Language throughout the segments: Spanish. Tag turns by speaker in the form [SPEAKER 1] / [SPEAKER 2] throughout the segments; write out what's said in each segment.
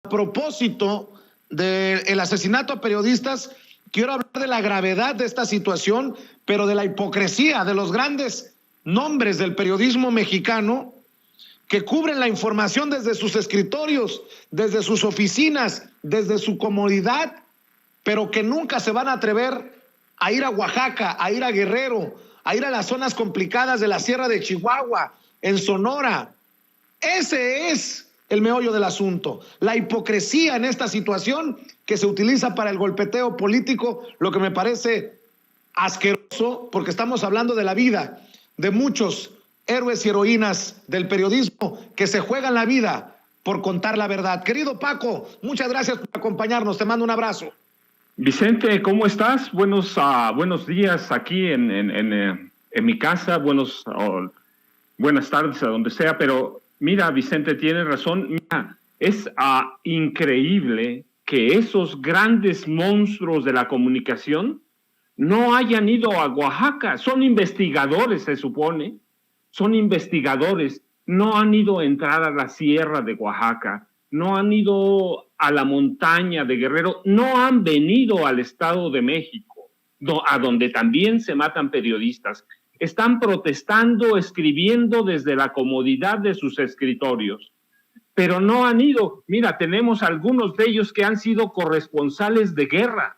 [SPEAKER 1] propósito del asesinato a periodistas, quiero hablar de la gravedad de esta situación, pero de la hipocresía de los grandes nombres del periodismo mexicano que cubren la información desde sus escritorios, desde sus oficinas, desde su comodidad, pero que nunca se van a atrever a ir a Oaxaca, a ir a Guerrero, a ir a las zonas complicadas de la Sierra de Chihuahua, en Sonora. Ese es el meollo del asunto, la hipocresía en esta situación que se utiliza para el golpeteo político, lo que me parece asqueroso, porque estamos hablando de la vida de muchos héroes y heroínas del periodismo que se juegan la vida por contar la verdad. Querido Paco, muchas gracias por acompañarnos, te mando un abrazo.
[SPEAKER 2] Vicente, ¿cómo estás? Buenos días aquí en mi casa, buenas tardes a donde sea, pero mira, Vicente, tienes razón. Mira, es increíble que esos grandes monstruos de la comunicación no hayan ido a Oaxaca. Son investigadores, se supone, son investigadores. No han ido a entrar a la sierra de Oaxaca, no han ido a la montaña de Guerrero, no han venido al Estado de México, a donde también se matan periodistas. Están protestando, escribiendo desde la comodidad de sus escritorios, pero no han ido. Mira, tenemos algunos de ellos que han sido corresponsales de guerra.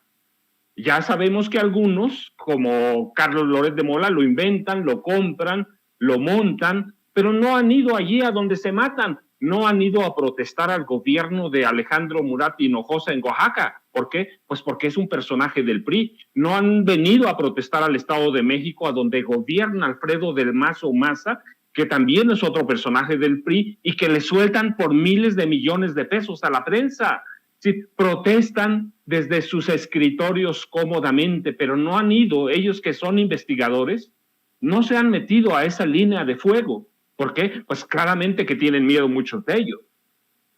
[SPEAKER 2] Ya sabemos que algunos, como Carlos Loret de Mola, lo inventan, lo compran, lo montan, pero no han ido allí a donde se matan. No han ido a protestar al gobierno de Alejandro Murat Hinojosa en Oaxaca. ¿Por qué? Pues porque es un personaje del PRI. No han venido a protestar al Estado de México, a donde gobierna Alfredo del Mazo Maza, que también es otro personaje del PRI, y que le sueltan por miles de millones de pesos a la prensa. Sí, protestan desde sus escritorios cómodamente, pero no han ido. Ellos que son investigadores no se han metido a esa línea de fuego. ¿Por qué? Pues claramente que tienen miedo muchos de ellos.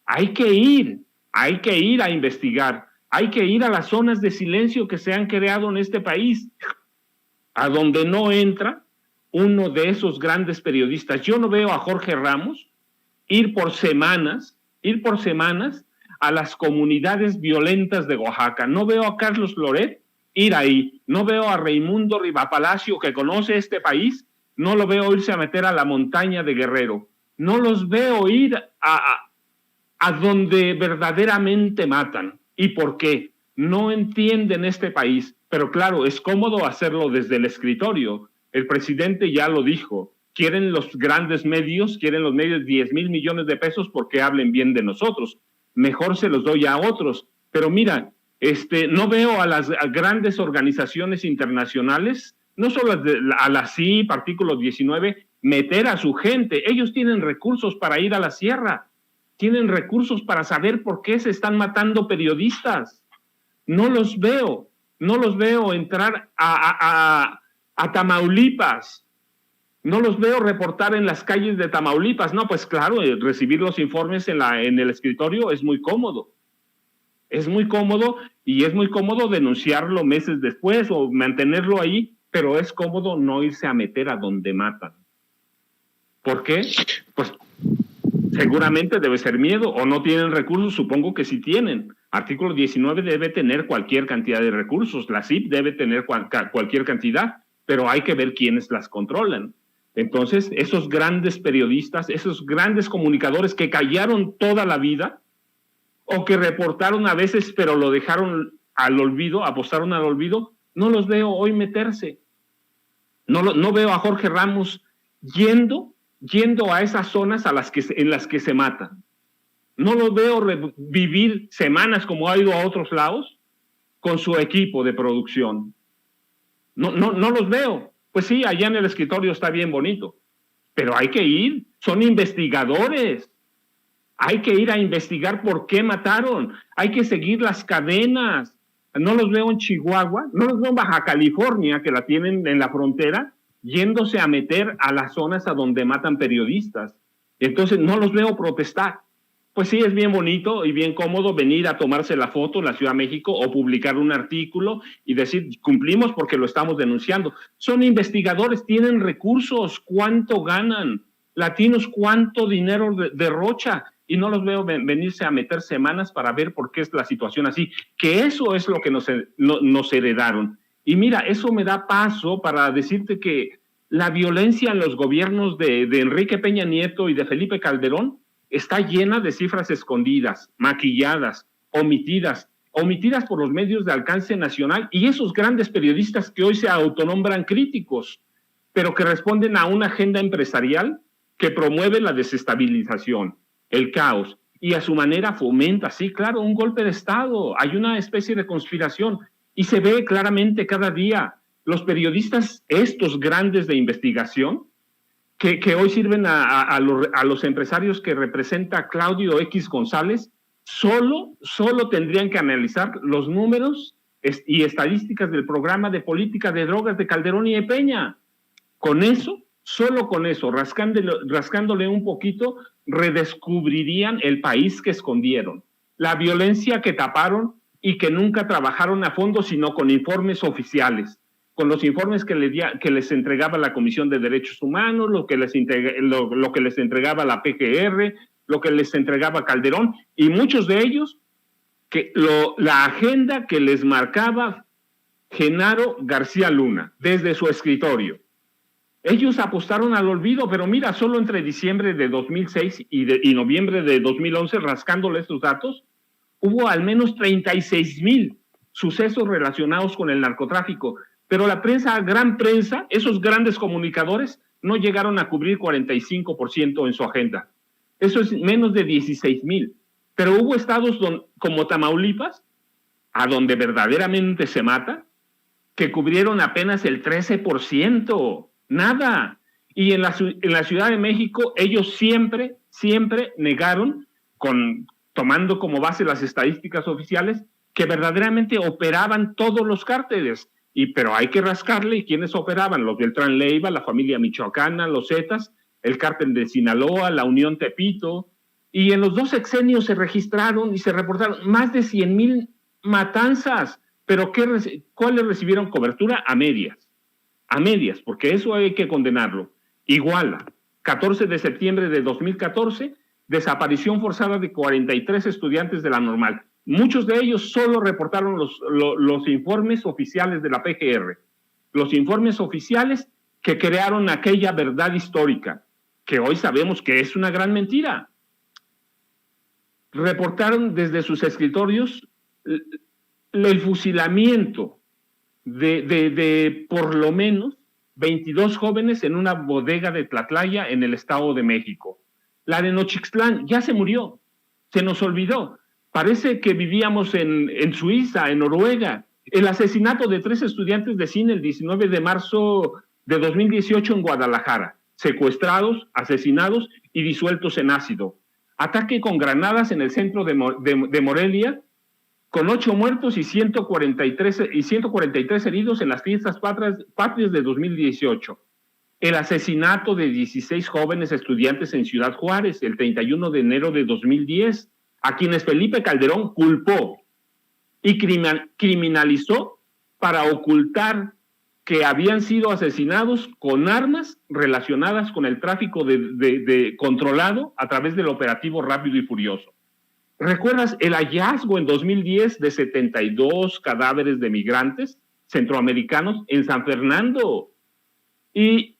[SPEAKER 2] Hay que ir a investigar, hay que ir a las zonas de silencio que se han creado en este país, a donde no entra uno de esos grandes periodistas. Yo no veo a Jorge Ramos ir por semanas a las comunidades violentas de Oaxaca. No veo a Carlos Loret ir ahí. No veo a Raimundo Rivapalacio, que conoce este país. No lo veo irse a meter a la montaña de Guerrero. No los veo ir a donde verdaderamente matan. ¿Y por qué? No entienden este país. Pero claro, es cómodo hacerlo desde el escritorio. El presidente ya lo dijo. Quieren los grandes medios, quieren los medios 10,000 millones de pesos porque hablen bien de nosotros. Mejor se los doy a otros. Pero mira, no veo a las grandes organizaciones internacionales, no solo a la CIP, artículo 19, meter a su gente. Ellos tienen recursos para ir a la sierra, tienen recursos para saber por qué se están matando periodistas. No los veo entrar a Tamaulipas, no los veo reportar en las calles de Tamaulipas. No, pues claro, recibir los informes en el escritorio es muy cómodo. Es muy cómodo y es muy cómodo denunciarlo meses después o mantenerlo ahí, pero es cómodo no irse a meter a donde matan. ¿Por qué? Pues seguramente debe ser miedo o no tienen recursos, supongo que sí tienen. Artículo 19 debe tener cualquier cantidad de recursos, la CIP debe tener cualquier cantidad, pero hay que ver quiénes las controlan. Entonces, esos grandes periodistas, esos grandes comunicadores que callaron toda la vida o que reportaron a veces, pero lo dejaron al olvido, apostaron al olvido, no los veo hoy meterse. No veo a Jorge Ramos yendo a esas zonas en las que se matan. No los veo vivir semanas como ha ido a otros lados con su equipo de producción. No los veo. Pues sí, allá en el escritorio está bien bonito, pero hay que ir, son investigadores. Hay que ir a investigar por qué mataron, hay que seguir las cadenas. No los veo en Chihuahua, no los veo en Baja California, que la tienen en la frontera, yéndose a meter a las zonas a donde matan periodistas. Entonces no los veo protestar. Pues sí, es bien bonito y bien cómodo venir a tomarse la foto en la Ciudad de México o publicar un artículo y decir, cumplimos porque lo estamos denunciando. Son investigadores, tienen recursos, ¿cuánto ganan? Latinos, ¿cuánto dinero derrocha? y no los veo venirse a meter semanas para ver por qué es la situación así, que eso es lo que nos heredaron. Y mira, eso me da paso para decirte que la violencia en los gobiernos de Enrique Peña Nieto y de Felipe Calderón está llena de cifras escondidas, maquilladas, omitidas por los medios de alcance nacional y esos grandes periodistas que hoy se autonombran críticos, pero que responden a una agenda empresarial que promueve la desestabilización, el caos, y a su manera fomenta, sí, claro, un golpe de Estado. Hay una especie de conspiración y se ve claramente cada día. Los periodistas, estos grandes de investigación, que hoy sirven a los empresarios que representa Claudio X González, solo tendrían que analizar los números y estadísticas del programa de política de drogas de Calderón y de Peña. Con eso, solo con eso, rascándole un poquito, redescubrirían el país que escondieron, la violencia que taparon y que nunca trabajaron a fondo, sino con informes oficiales, con los informes que les entregaba la Comisión de Derechos Humanos, lo que les entregaba la PGR, lo que les entregaba Calderón, y muchos de ellos, la agenda que les marcaba Genaro García Luna, desde su escritorio. Ellos apostaron al olvido, pero mira, solo entre diciembre de 2006 y noviembre de 2011, rascándole estos datos, hubo al menos 36,000 sucesos relacionados con el narcotráfico, pero la prensa, gran prensa, esos grandes comunicadores, no llegaron a cubrir 45% en su agenda. Eso es menos de 16,000. Pero hubo estados como Tamaulipas, a donde verdaderamente se mata, que cubrieron apenas el 13%. Nada. Y en la Ciudad de México, ellos siempre negaron, tomando como base las estadísticas oficiales, que verdaderamente operaban todos los cárteles. Pero hay que rascarle, ¿y quiénes operaban? Los Beltrán Leiva, la familia michoacana, los Zetas, el cártel de Sinaloa, la Unión Tepito, y en los 2 sexenios se registraron y se reportaron más de 100,000 matanzas, pero ¿cuáles recibieron cobertura? A medias, porque eso hay que condenarlo. Iguala, 14 de septiembre de 2014, desaparición forzada de 43 estudiantes de la Normal. Muchos de ellos solo reportaron los informes oficiales de la PGR, los informes oficiales que crearon aquella verdad histórica, que hoy sabemos que es una gran mentira. Reportaron desde sus escritorios el fusilamiento de por lo menos 22 jóvenes en una bodega de Tlatlaya en el Estado de México. La de Nochixtlán ya se murió, se nos olvidó. Parece que vivíamos en Suiza, en Noruega. El asesinato de 3 estudiantes de cine el 19 de marzo de 2018 en Guadalajara. Secuestrados, asesinados y disueltos en ácido. Ataque con granadas en el centro de Morelia, con 8 muertos y 143 heridos en las fiestas patrias de 2018. El asesinato de 16 jóvenes estudiantes en Ciudad Juárez el 31 de enero de 2010, a quienes Felipe Calderón culpó y criminalizó para ocultar que habían sido asesinados con armas relacionadas con el tráfico controlado a través del operativo Rápido y Furioso. ¿Recuerdas el hallazgo en 2010 de 72 cadáveres de migrantes centroamericanos en San Fernando? Y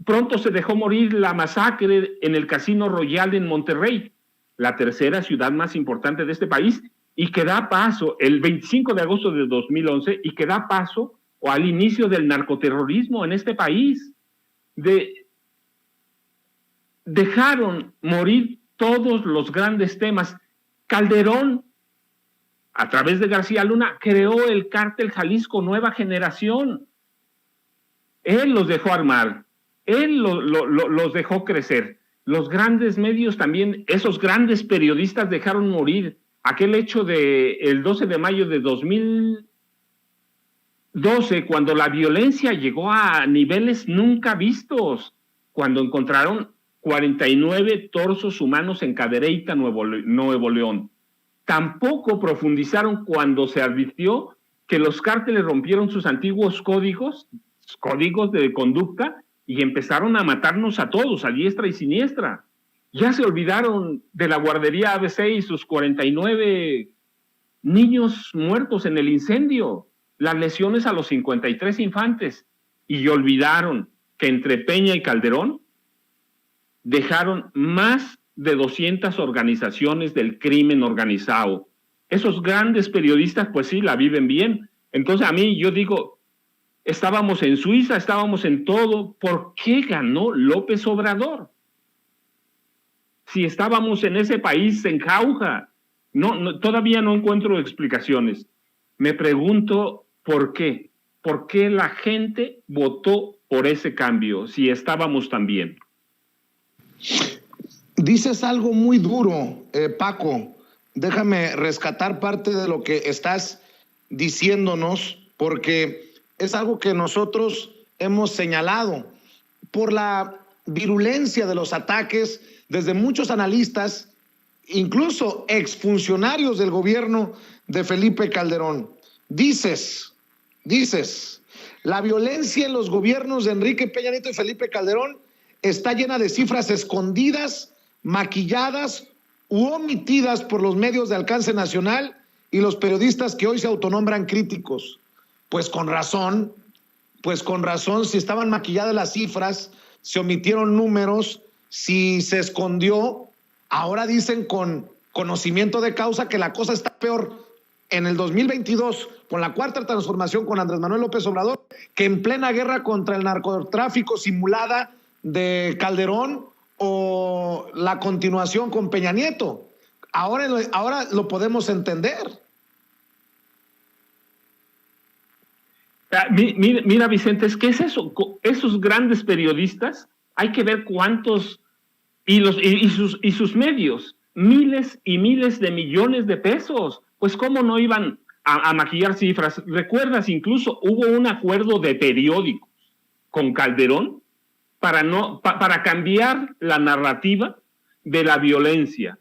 [SPEAKER 2] pronto se dejó morir la masacre en el Casino Royal en Monterrey, la tercera ciudad más importante de este país, y que da paso, el 25 de agosto de 2011, y que da paso al inicio del narcoterrorismo en este país. Dejaron morir todos los grandes temas. Calderón, a través de García Luna, creó el cártel Jalisco Nueva Generación. Él los dejó armar, él los dejó crecer. Los grandes medios también, esos grandes periodistas dejaron morir. Aquel hecho del 12 de mayo de 2012, cuando la violencia llegó a niveles nunca vistos, cuando encontraron 49 torsos humanos en Cadereyta, Nuevo León. Tampoco profundizaron cuando se advirtió que los cárteles rompieron sus antiguos códigos de conducta y empezaron a matarnos a todos, a diestra y siniestra. Ya se olvidaron de la guardería ABC y sus 49 niños muertos en el incendio, las lesiones a los 53 infantes, y olvidaron que entre Peña y Calderón dejaron más de 200 organizaciones del crimen organizado. Esos grandes periodistas, pues sí, la viven bien. Entonces a mí, yo digo, estábamos en Suiza, estábamos en todo. ¿Por qué ganó López Obrador? Si estábamos en ese país en jauja. Todavía no encuentro explicaciones. Me pregunto por qué. ¿Por qué la gente votó por ese cambio si estábamos tan bien?
[SPEAKER 1] Dices algo muy duro, Paco. Déjame rescatar parte de lo que estás diciéndonos, porque es algo que nosotros hemos señalado por la virulencia de los ataques desde muchos analistas, incluso exfuncionarios del gobierno de Felipe Calderón. Dices, la violencia en los gobiernos de Enrique Peña Nieto y Felipe Calderón está llena de cifras escondidas, maquilladas u omitidas por los medios de alcance nacional y los periodistas que hoy se autonombran críticos. Pues con razón, si estaban maquilladas las cifras, se omitieron números, si se escondió, ahora dicen con conocimiento de causa que la cosa está peor en el 2022 con la cuarta transformación con Andrés Manuel López Obrador que en plena guerra contra el narcotráfico simulada de Calderón o la continuación con Peña Nieto. Ahora lo podemos entender.
[SPEAKER 2] Mira, Vicente, es que es eso, esos grandes periodistas, hay que ver cuántos, y sus medios, miles y miles de millones de pesos, pues cómo no iban a maquillar cifras. ¿Recuerdas? Incluso hubo un acuerdo de periódicos con Calderón para cambiar la narrativa de la violencia.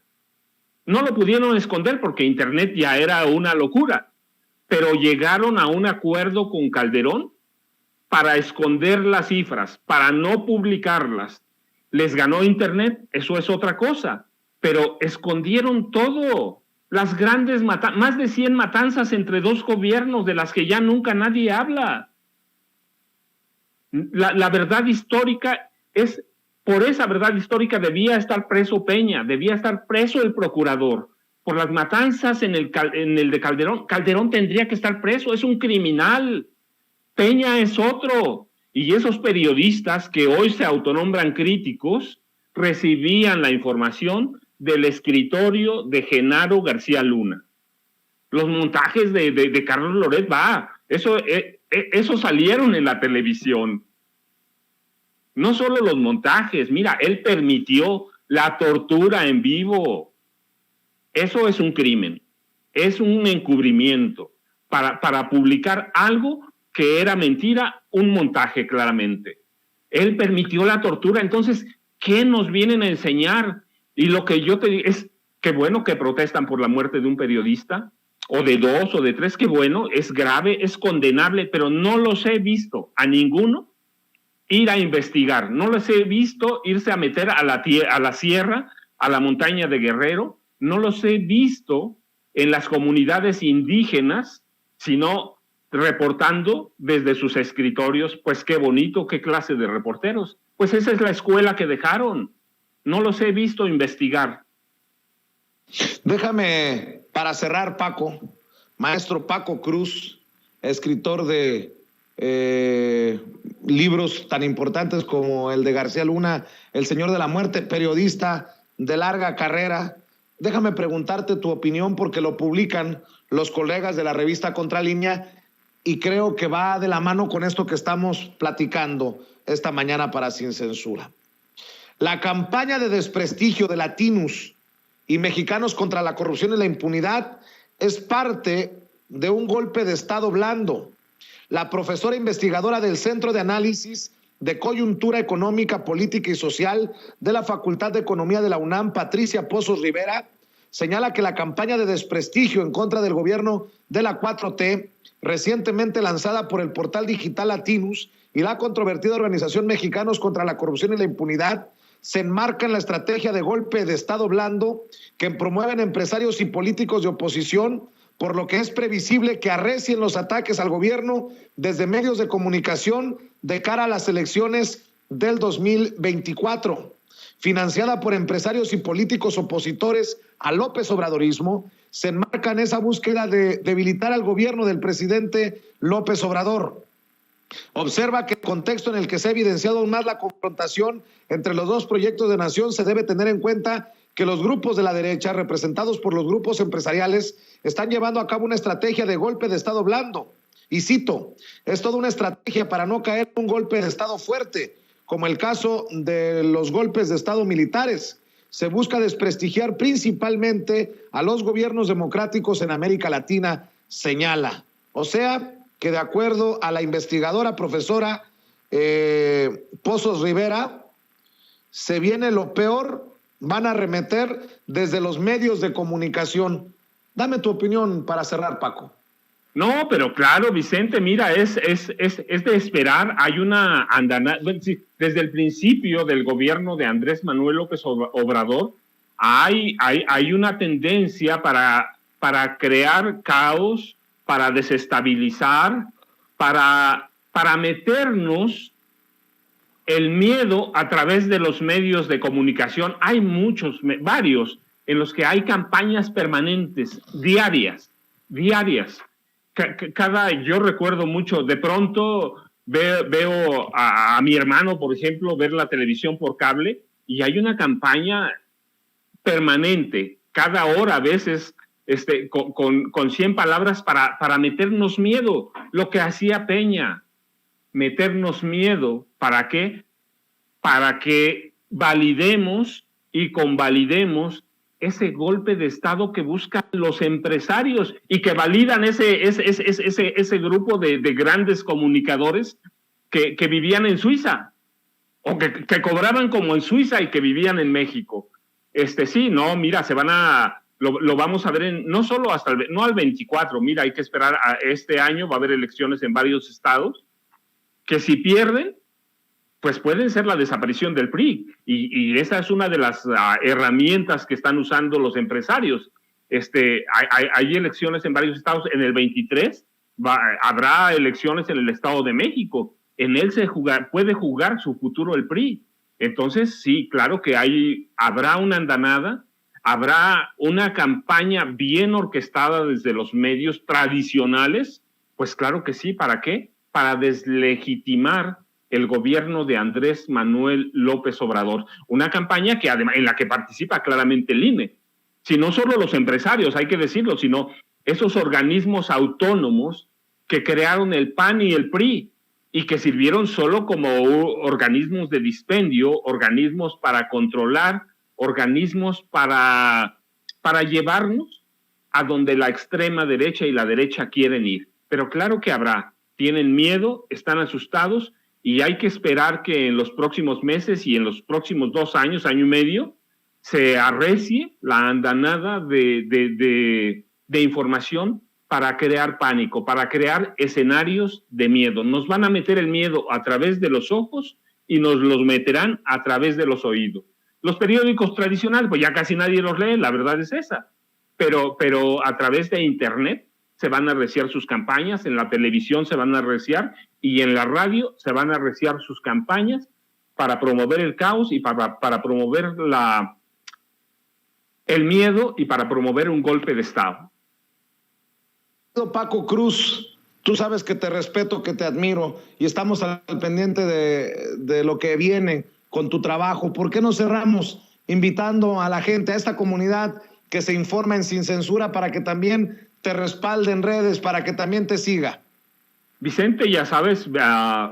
[SPEAKER 2] No lo pudieron esconder porque Internet ya era una locura, pero llegaron a un acuerdo con Calderón para esconder las cifras, para no publicarlas. Les ganó Internet, eso es otra cosa, pero escondieron todo. Las grandes más de 100 matanzas entre dos gobiernos de las que ya nunca nadie habla. La verdad histórica es, por esa verdad histórica debía estar preso Peña, debía estar preso el procurador. Por las matanzas en el de Calderón, Calderón tendría que estar preso, es un criminal. Peña es otro. Y esos periodistas que hoy se autonombran críticos recibían la información del escritorio de Genaro García Luna. Los montajes de Carlos Loret, eso salieron en la televisión. No solo los montajes, mira, él permitió la tortura en vivo. Eso es un crimen, es un encubrimiento para publicar algo que era mentira, un montaje claramente. Él permitió la tortura, entonces, ¿qué nos vienen a enseñar? Y lo que yo te digo es que bueno que protestan por la muerte de un periodista, o de dos, o de tres, que bueno, es grave, es condenable, pero no los he visto a ninguno ir a investigar, no los he visto irse a meter a la sierra, a la montaña de Guerrero, no los he visto en las comunidades indígenas, sino reportando desde sus escritorios. Pues qué bonito, qué clase de reporteros. Pues esa es la escuela que dejaron. No los he visto investigar.
[SPEAKER 1] Déjame, para cerrar, Paco, maestro Paco Cruz, escritor de libros tan importantes como el de García Luna, El Señor de la Muerte, periodista de larga carrera. Déjame preguntarte tu opinión porque lo publican los colegas de la revista Contralínea y creo que va de la mano con esto que estamos platicando esta mañana para Sin Censura. La campaña de desprestigio de latinos y mexicanos contra la corrupción y la impunidad es parte de un golpe de Estado blando. La profesora investigadora del Centro de Análisis de Coyuntura Económica, Política y Social de la Facultad de Economía de la UNAM, Patricia Pozos Rivera, señala que la campaña de desprestigio en contra del gobierno de la 4T, recientemente lanzada por el portal digital Latinus y la controvertida organización Mexicanos contra la Corrupción y la Impunidad, se enmarca en la estrategia de golpe de Estado blando que promueven empresarios y políticos de oposición, por lo que es previsible que arrecien los ataques al gobierno desde medios de comunicación de cara a las elecciones del 2024. Financiada por empresarios y políticos opositores a López Obradorismo, se enmarca en esa búsqueda de debilitar al gobierno del presidente López Obrador. Observa que el contexto en el que se ha evidenciado aún más la confrontación entre los dos proyectos de nación, se debe tener en cuenta que los grupos de la derecha, representados por los grupos empresariales, están llevando a cabo una estrategia de golpe de Estado blando. Y cito, es toda una estrategia para no caer en un golpe de Estado fuerte, como el caso de los golpes de Estado militares. Se busca desprestigiar principalmente a los gobiernos democráticos en América Latina, señala. O sea, que de acuerdo a la investigadora profesora Pozos Rivera, se viene lo peor, van a arremeter desde los medios de comunicación. Dame tu opinión para cerrar, Paco.
[SPEAKER 2] No, pero claro, Vicente, mira, es de esperar. Hay una andanada, desde el principio del gobierno de Andrés Manuel López Obrador, hay una tendencia para crear caos, para desestabilizar, para meternos el miedo a través de los medios de comunicación. Hay varios, en los que hay campañas permanentes, diarias. Yo recuerdo mucho, de pronto veo a mi hermano, por ejemplo, ver la televisión por cable, y hay una campaña permanente, cada hora a veces, con 100 palabras para meternos miedo, lo que hacía Peña, meternos miedo. ¿Para qué? Para que validemos y convalidemos ese golpe de Estado que buscan los empresarios y que validan ese grupo de grandes comunicadores que vivían en Suiza, o que cobraban como en Suiza y que vivían en México. Sí, no, mira, lo vamos a ver no solo no al 24, mira, hay que esperar a este año, va a haber elecciones en varios estados, que si pierden, pues pueden ser la desaparición del PRI, y esa es una de las herramientas que están usando los empresarios. Hay elecciones en varios estados. En el 23 habrá elecciones en el Estado de México. En él puede jugar su futuro el PRI. Entonces, sí, claro que habrá una andanada, habrá una campaña bien orquestada desde los medios tradicionales. Pues claro que sí, ¿para qué? Para deslegitimar el gobierno de Andrés Manuel López Obrador. Una campaña que además, en la que participa claramente el INE. Si no solo los empresarios, hay que decirlo, sino esos organismos autónomos que crearon el PAN y el PRI y que sirvieron solo como organismos de dispendio, organismos para controlar, organismos para llevarnos a donde la extrema derecha y la derecha quieren ir. Pero claro que tienen miedo, están asustados, y hay que esperar que en los próximos meses y en los próximos 2 años, año y medio, se arrecie la andanada de información para crear pánico, para crear escenarios de miedo. Nos van a meter el miedo a través de los ojos y nos los meterán a través de los oídos. Los periódicos tradicionales, pues ya casi nadie los lee, la verdad es esa, pero a través de Internet se van a arreciar sus campañas, en la televisión se van a arreciar, y en la radio se van a arreciar sus campañas para promover el caos y para promover el miedo y para promover un golpe de Estado.
[SPEAKER 1] Paco Cruz, tú sabes que te respeto, que te admiro, y estamos al pendiente de lo que viene con tu trabajo. ¿Por qué no cerramos invitando a la gente, a esta comunidad que se informa en Sin Censura, para que también te respalde en redes, para que también te siga?
[SPEAKER 2] Vicente, ya sabes,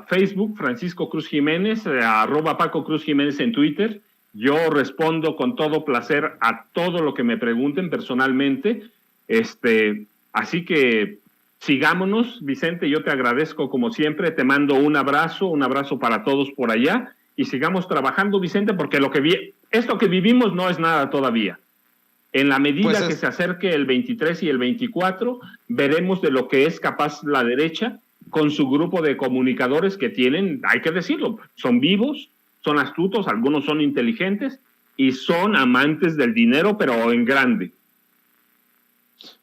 [SPEAKER 2] Facebook, Francisco Cruz Jiménez, @Paco Cruz Jiménez en Twitter. Yo respondo con todo placer a todo lo que me pregunten personalmente. Así que sigámonos, Vicente, yo te agradezco como siempre, te mando un abrazo para todos por allá, y sigamos trabajando, Vicente, porque esto que vivimos no es nada todavía. En la medida que se acerque el 23 y el 24, veremos de lo que es capaz la derecha con su grupo de comunicadores que tienen, hay que decirlo, son vivos, son astutos, algunos son inteligentes y son amantes del dinero, pero en grande.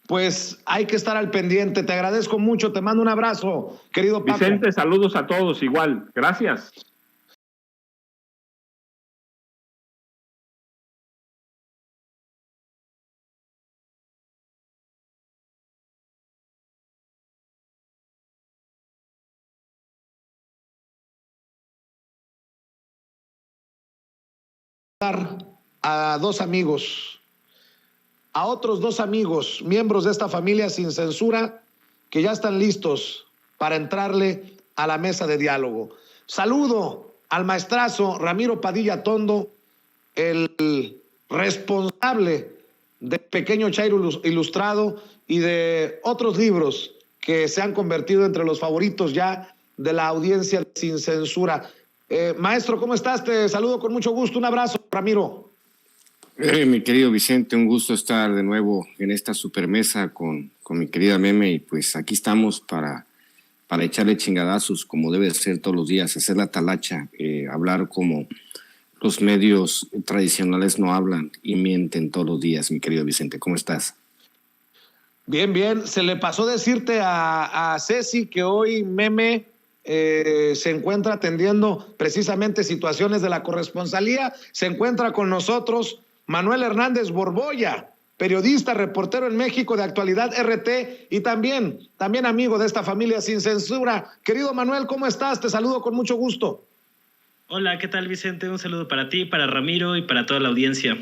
[SPEAKER 1] Pues hay que estar al pendiente. Te agradezco mucho, te mando un abrazo, querido Paco.
[SPEAKER 2] Vicente, saludos a todos igual. Gracias.
[SPEAKER 1] A dos amigos, a otros dos amigos, miembros de esta familia sin censura, que ya están listos para entrarle a la mesa de diálogo. Saludo al maestrazo Ramiro Padilla Tondo, el responsable de Pequeño Chairo Ilustrado y de otros libros que se han convertido entre los favoritos ya de la audiencia sin censura. Maestro, ¿cómo estás? Te saludo con mucho gusto. Un abrazo, Ramiro.
[SPEAKER 3] Mi querido Vicente, un gusto estar de nuevo en esta supermesa con mi querida Meme, y pues aquí estamos para echarle chingadazos como debe ser todos los días, hacer la talacha, hablar como los medios tradicionales no hablan y mienten todos los días. Mi querido Vicente, ¿cómo estás?
[SPEAKER 1] Bien, bien. Se le pasó decirte a Ceci que hoy Meme se encuentra atendiendo precisamente situaciones de la corresponsalía. Se encuentra con nosotros Manuel Hernández Borbolla, periodista, reportero en México de Actualidad RT y también amigo de esta familia sin censura. Querido Manuel, ¿cómo estás? Te saludo con mucho gusto.
[SPEAKER 4] Hola, ¿qué tal, Vicente? Un saludo para ti, para Ramiro y para toda la audiencia.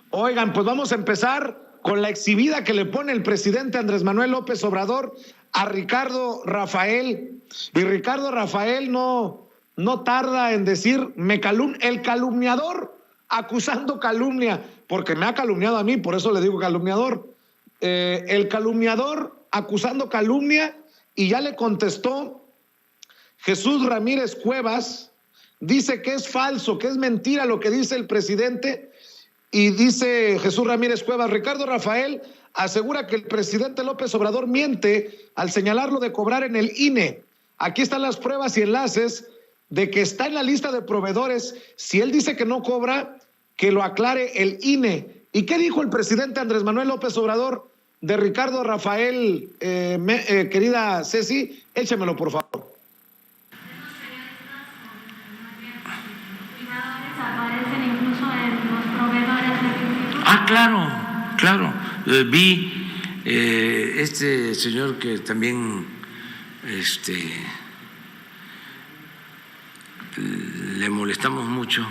[SPEAKER 1] Oigan, pues vamos a empezar con la exhibida que le pone el presidente Andrés Manuel López Obrador a Ricardo Rafael. Y Ricardo Rafael no tarda en decir, el calumniador acusando calumnia, porque me ha calumniado a mí, por eso le digo calumniador. El calumniador acusando calumnia, y ya le contestó Jesús Ramírez Cuevas. Dice que es falso, que es mentira lo que dice el presidente. Y dice Jesús Ramírez Cuevas, Ricardo Rafael asegura que el presidente López Obrador miente al señalarlo de cobrar en el INE. Aquí están las pruebas y enlaces de que está en la lista de proveedores. Si él dice que no cobra, que lo aclare el INE. ¿Y qué dijo el presidente Andrés Manuel López Obrador de Ricardo Rafael? Querida Ceci, échamelo por favor.
[SPEAKER 5] Claro. Vi este señor que también le molestamos mucho,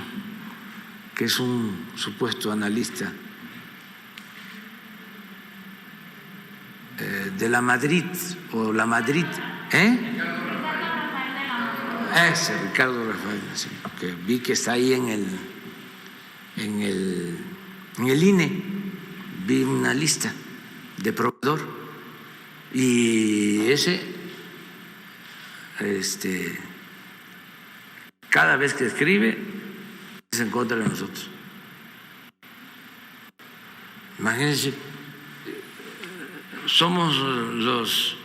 [SPEAKER 5] que es un supuesto analista de la Madrid o la Madrid, ese Ricardo Rafael, sí, que vi que está ahí en el INE. Vi una lista de proveedor y ese cada vez que escribe es en contra de nosotros. Imagínense, somos los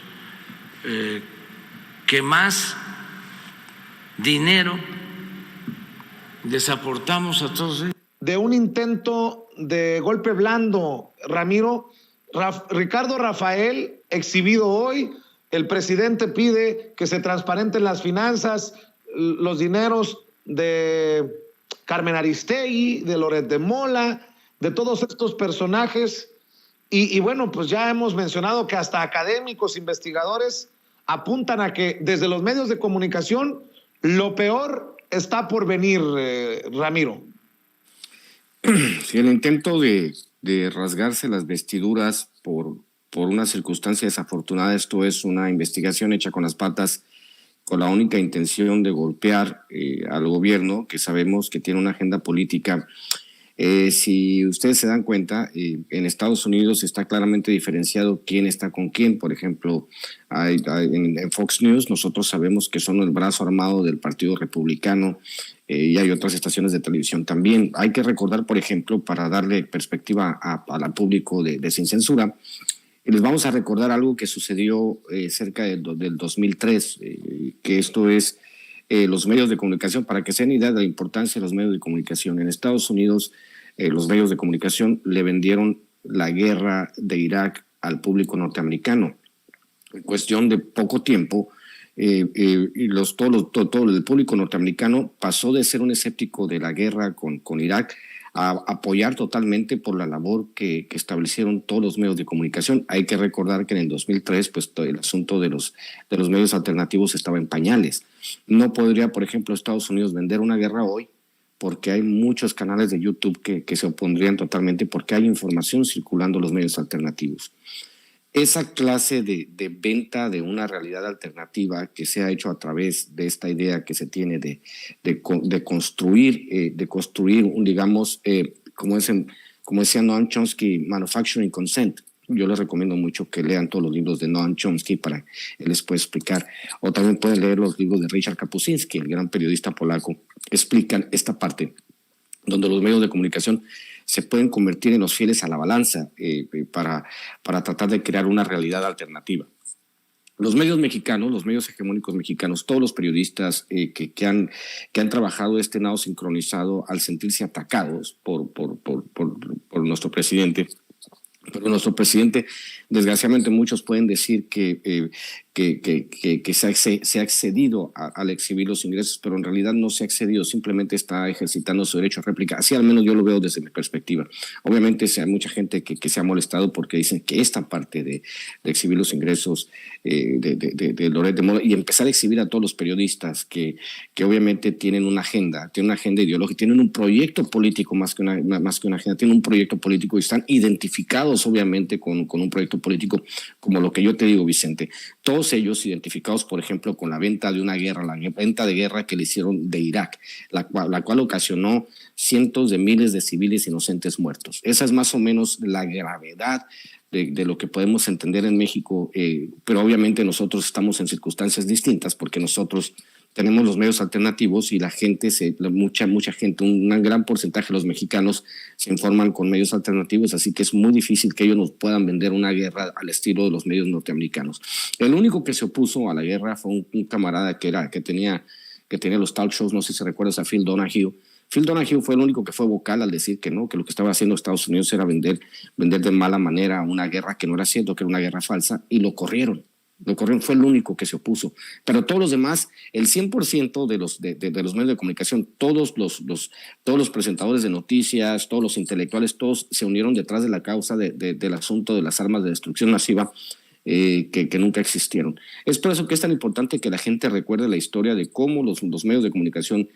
[SPEAKER 5] que más dinero les aportamos a todos ellos.
[SPEAKER 1] De un intento de golpe blando, Ramiro. Ricardo Rafael, exhibido hoy, el presidente pide que se transparenten las finanzas, los dineros de Carmen Aristegui, de Loret de Mola, de todos estos personajes. Y bueno, pues ya hemos mencionado que hasta académicos, investigadores apuntan a que desde los medios de comunicación lo peor está por venir, Ramiro.
[SPEAKER 3] Sí, el intento de rasgarse las vestiduras por una circunstancia desafortunada. Esto es una investigación hecha con las patas, con la única intención de golpear al gobierno, que sabemos que tiene una agenda política. Si ustedes se dan cuenta, en Estados Unidos está claramente diferenciado quién está con quién. Por ejemplo, en Fox News nosotros sabemos que son el brazo armado del Partido Republicano, y hay otras estaciones de televisión también. Hay que recordar, por ejemplo, para darle perspectiva al público de Sin Censura, les vamos a recordar algo que sucedió cerca del 2003, que esto es los medios de comunicación, para que se den idea de la importancia de los medios de comunicación. En Estados Unidos, los medios de comunicación le vendieron la guerra de Irak al público norteamericano. En cuestión de poco tiempo, todo el público norteamericano pasó de ser un escéptico de la guerra con Irak a apoyar totalmente por la labor que establecieron todos los medios de comunicación. Hay que recordar que en el 2003 pues, el asunto de los medios alternativos estaba en pañales. No podría, por ejemplo, Estados Unidos vender una guerra hoy porque hay muchos canales de YouTube que se opondrían totalmente porque hay información circulando en los medios alternativos. Esa clase de venta de una realidad alternativa que se ha hecho a través de esta idea que se tiene de construir un, digamos, como decía Noam Chomsky, Manufacturing Consent. Yo les recomiendo mucho que lean todos los libros de Noam Chomsky para él les puede explicar. O también pueden leer los libros de Richard Kapuscinski, el gran periodista polaco. Explican esta parte donde los medios de comunicación se pueden convertir en los fieles a la balanza para tratar de crear una realidad alternativa. Los medios mexicanos, los medios hegemónicos mexicanos, todos los periodistas que han trabajado este nado sincronizado al sentirse atacados por nuestro presidente. Pero nuestro presidente, desgraciadamente muchos pueden decir que se ha excedido al exhibir los ingresos, pero en realidad no se ha excedido, simplemente está ejercitando su derecho a réplica. Así al menos yo lo veo desde mi perspectiva. Obviamente hay mucha gente que se ha molestado porque dicen que esta parte de exhibir los ingresos de Loret de Mola y empezar a exhibir a todos los periodistas que obviamente tienen una agenda ideológica, tienen un proyecto político más que una agenda, tienen un proyecto político y están identificados obviamente con un proyecto político como lo que yo te digo, Vicente. Todos ellos identificados, por ejemplo, con la venta de una guerra, la venta de guerra que le hicieron de Irak, la cual ocasionó cientos de miles de civiles inocentes muertos. Esa es más o menos la gravedad de lo que podemos entender en México, pero obviamente nosotros estamos en circunstancias distintas porque nosotros tenemos los medios alternativos y la gente, mucha gente, un gran porcentaje de los mexicanos se informan con medios alternativos, así que es muy difícil que ellos nos puedan vender una guerra al estilo de los medios norteamericanos. El único que se opuso a la guerra fue un camarada que tenía los talk shows, no sé si recuerdas a Phil Donahue. Phil Donahue fue el único que fue vocal al decir que no, que lo que estaba haciendo Estados Unidos era vender de mala manera una guerra que no era cierto, que era una guerra falsa, y lo corrieron, fue el único que se opuso. Pero todos los demás, el 100% de los medios de comunicación, todos los presentadores de noticias, todos los intelectuales, todos se unieron detrás de la causa del asunto de las armas de destrucción masiva que nunca existieron. Es por eso que es tan importante que la gente recuerde la historia de cómo los medios de comunicación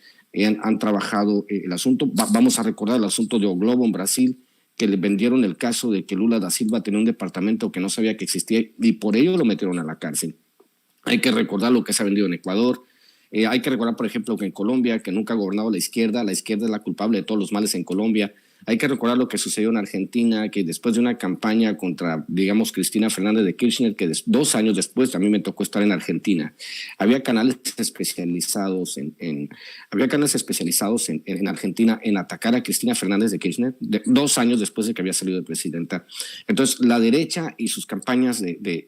[SPEAKER 3] han trabajado el asunto. Vamos a recordar el asunto de O Globo en Brasil, que le vendieron el caso de que Lula da Silva tenía un departamento que no sabía que existía y por ello lo metieron a la cárcel. Hay que recordar lo que se ha vendido en Ecuador. Hay que recordar, por ejemplo, que en Colombia, que nunca ha gobernado la izquierda es la culpable de todos los males en Colombia. Hay que recordar lo que sucedió en Argentina, que después de una campaña contra, digamos, Cristina Fernández de Kirchner, que 2 años después a mí me tocó estar en Argentina, había canales especializados en Argentina en atacar a Cristina Fernández de Kirchner 2 años después de que había salido de presidenta. Entonces, la derecha y sus campañas de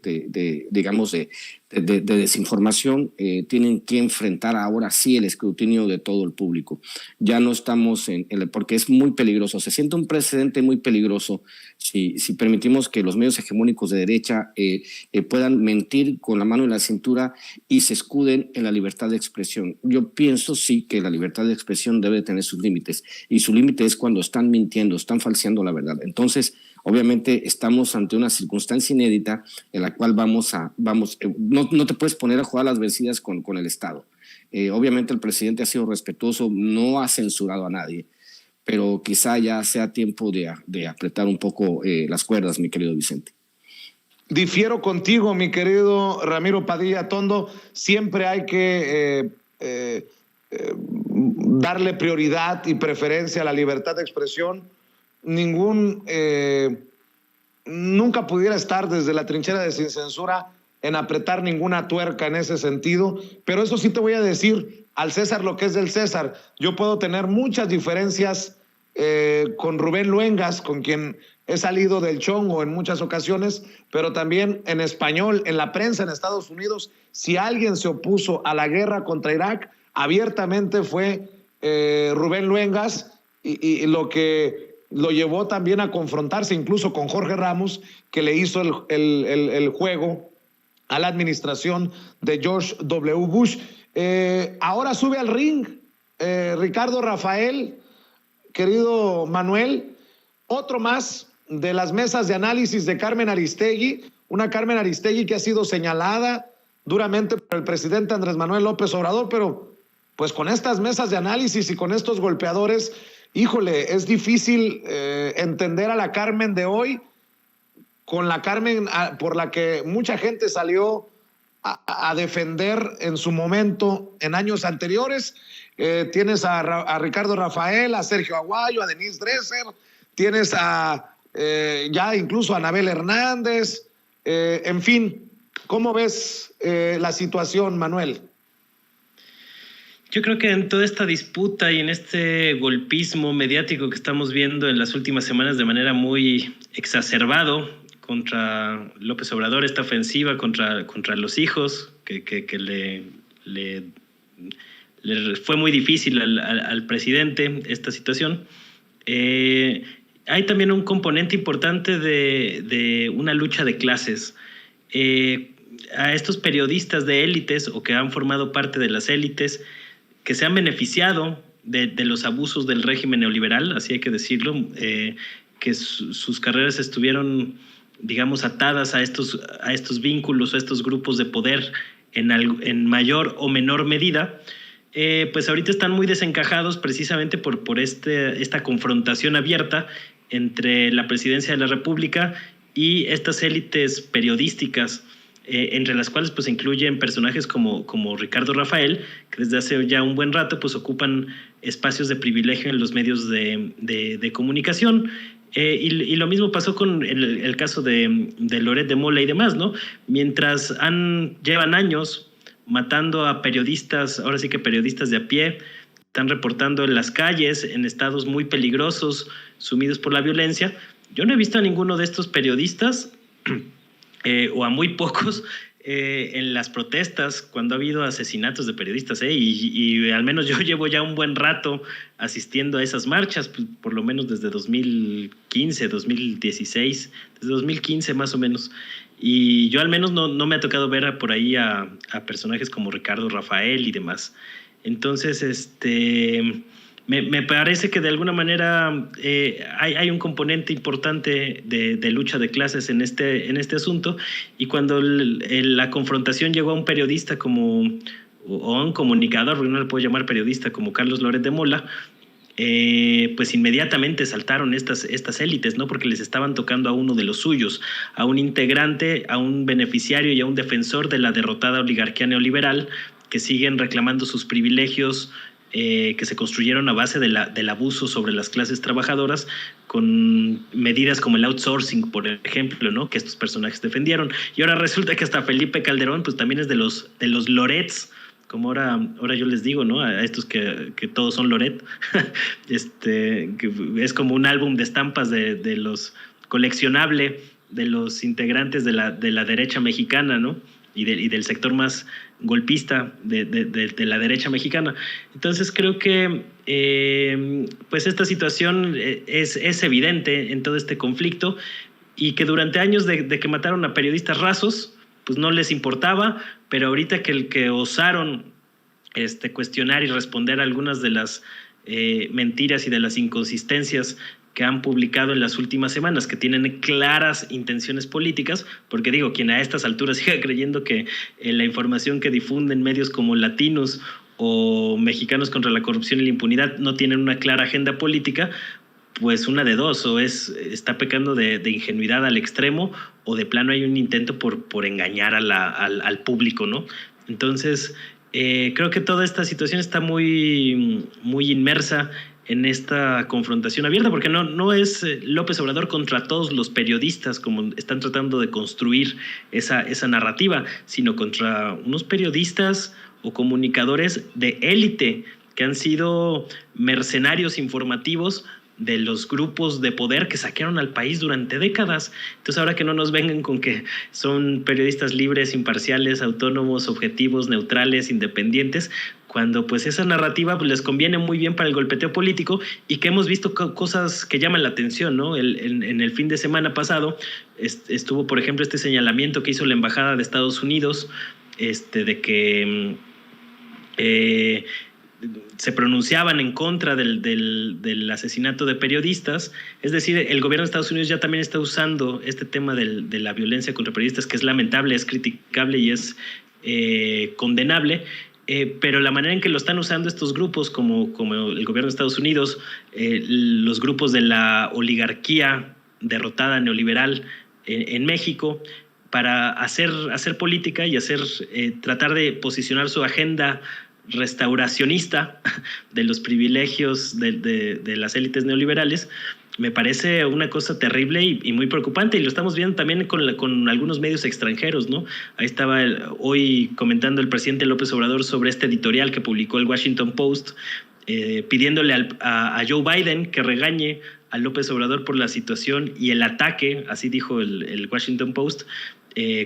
[SPEAKER 3] desinformación tienen que enfrentar ahora sí el escrutinio de todo el público. Ya no estamos porque es muy peligroso. Se siente un precedente muy peligroso si permitimos que los medios hegemónicos de derecha puedan mentir con la mano en la cintura y se escuden en la libertad de expresión. Yo pienso sí que la libertad de expresión debe tener sus límites y su límite es cuando están mintiendo, están falseando la verdad. Entonces, obviamente estamos ante una circunstancia inédita en la cual no te puedes poner a jugar las vencidas con el Estado. Obviamente el presidente ha sido respetuoso, no ha censurado a nadie, pero quizá ya sea tiempo de apretar un poco las cuerdas, mi querido Vicente.
[SPEAKER 1] Difiero contigo, mi querido Ramiro Padilla Tondo. Siempre hay que darle prioridad y preferencia a la libertad de expresión. Nunca pudiera estar desde la trinchera de sin censura en apretar ninguna tuerca en ese sentido, pero eso sí te voy a decir, al César lo que es del César. Yo puedo tener muchas diferencias con Rubén Luengas, con quien he salido del chongo en muchas ocasiones, pero también en español, en la prensa en Estados Unidos, si alguien se opuso a la guerra contra Irak, abiertamente fue Rubén Luengas y lo que lo llevó también a confrontarse incluso con Jorge Ramos, que le hizo el juego a la administración de George W. Bush. Ahora sube al ring Ricardo Rafael, querido Manuel, otro más de las mesas de análisis de Carmen Aristegui, una Carmen Aristegui que ha sido señalada duramente por el presidente Andrés Manuel López Obrador, pero pues con estas mesas de análisis y con estos golpeadores, híjole, es difícil entender a la Carmen de hoy, con la Carmen por la que mucha gente salió a defender en su momento en años anteriores. Tienes a Ricardo Rafael, a Sergio Aguayo, a Denise Dresser, tienes ya incluso a Anabel Hernández, en fin, ¿cómo ves la situación, Manuel?
[SPEAKER 4] Yo creo que en toda esta disputa y en este golpismo mediático que estamos viendo en las últimas semanas de manera muy exacerbado contra López Obrador, esta ofensiva contra los hijos, que le fue muy difícil al presidente esta situación, hay también un componente importante de una lucha de clases. A estos periodistas de élites o que han formado parte de las élites que se han beneficiado de los abusos del régimen neoliberal, así hay que decirlo, que sus carreras estuvieron, digamos, atadas a estos vínculos, a estos grupos de poder en mayor o menor medida, pues ahorita están muy desencajados precisamente por esta confrontación abierta entre la presidencia de la República y estas élites periodísticas, entre las cuales pues incluyen personajes como Ricardo Rafael, que desde hace ya un buen rato pues ocupan espacios de privilegio en los medios de comunicación. Y lo mismo pasó con el caso de Loret de Mola y demás, ¿no? Mientras llevan años matando a periodistas, ahora sí que periodistas de a pie, están reportando en las calles, en estados muy peligrosos, sumidos por la violencia. Yo no he visto a ninguno de estos periodistas, o a muy pocos, en las protestas cuando ha habido asesinatos de periodistas, y al menos yo llevo ya un buen rato asistiendo a esas marchas, pues, por lo menos desde 2015, 2016, desde 2015 más o menos, y yo al menos no me ha tocado ver por ahí a personajes como Ricardo Rafael y demás. Entonces, me parece que de alguna manera hay un componente importante de lucha de clases en este asunto, y cuando la confrontación llegó a un periodista o a un comunicador, porque no le puedo llamar periodista, como Carlos Loret de Mola, pues inmediatamente saltaron estas élites, ¿no? Porque les estaban tocando a uno de los suyos, a un integrante, a un beneficiario y a un defensor de la derrotada oligarquía neoliberal, que siguen reclamando sus privilegios, que se construyeron a base del abuso sobre las clases trabajadoras, con medidas como el outsourcing, por ejemplo, ¿no? Que estos personajes defendieron. Y ahora resulta que hasta Felipe Calderón pues también es de los Lorets, como ahora yo les digo, ¿no? A estos que todos son Loret, que es como un álbum de estampas de los coleccionable de los integrantes de la derecha mexicana, ¿no? Y del sector más golpista de la derecha mexicana. Entonces creo que pues esta situación es evidente en todo este conflicto, y que durante años de que mataron a periodistas rasos, pues no les importaba, pero ahorita que osaron cuestionar y responder a algunas de las mentiras y de las inconsistencias que han publicado en las últimas semanas, que tienen claras intenciones políticas, porque digo, quien a estas alturas siga creyendo que la información que difunden medios como Latinos o Mexicanos contra la Corrupción y la Impunidad no tienen una clara agenda política, pues una de dos, o está pecando de ingenuidad al extremo, o de plano hay un intento por engañar al público, ¿no? Entonces, creo que toda esta situación está muy, muy inmersa en esta confrontación abierta, porque no es López Obrador contra todos los periodistas, como están tratando de construir esa narrativa, sino contra unos periodistas o comunicadores de élite que han sido mercenarios informativos de los grupos de poder que saquearon al país durante décadas. Entonces, ahora que no nos vengan con que son periodistas libres, imparciales, autónomos, objetivos, neutrales, independientes, cuando pues esa narrativa pues, les conviene muy bien para el golpeteo político, y que hemos visto cosas que llaman la atención, ¿no? En el fin de semana pasado estuvo, por ejemplo, este señalamiento que hizo la Embajada de Estados Unidos de que se pronunciaban en contra del asesinato de periodistas. Es decir, el gobierno de Estados Unidos ya también está usando este tema de la violencia contra periodistas, que es lamentable, es criticable y es condenable, pero la manera en que lo están usando estos grupos, como el gobierno de Estados Unidos, los grupos de la oligarquía derrotada neoliberal en México, para hacer política y tratar de posicionar su agenda restauracionista de los privilegios de las élites neoliberales, me parece una cosa terrible y muy preocupante, y lo estamos viendo también con algunos medios extranjeros, ¿no? Ahí estaba hoy comentando el presidente López Obrador sobre este editorial que publicó el Washington Post, pidiéndole a Joe Biden que regañe a López Obrador por la situación y el ataque, así dijo el Washington Post,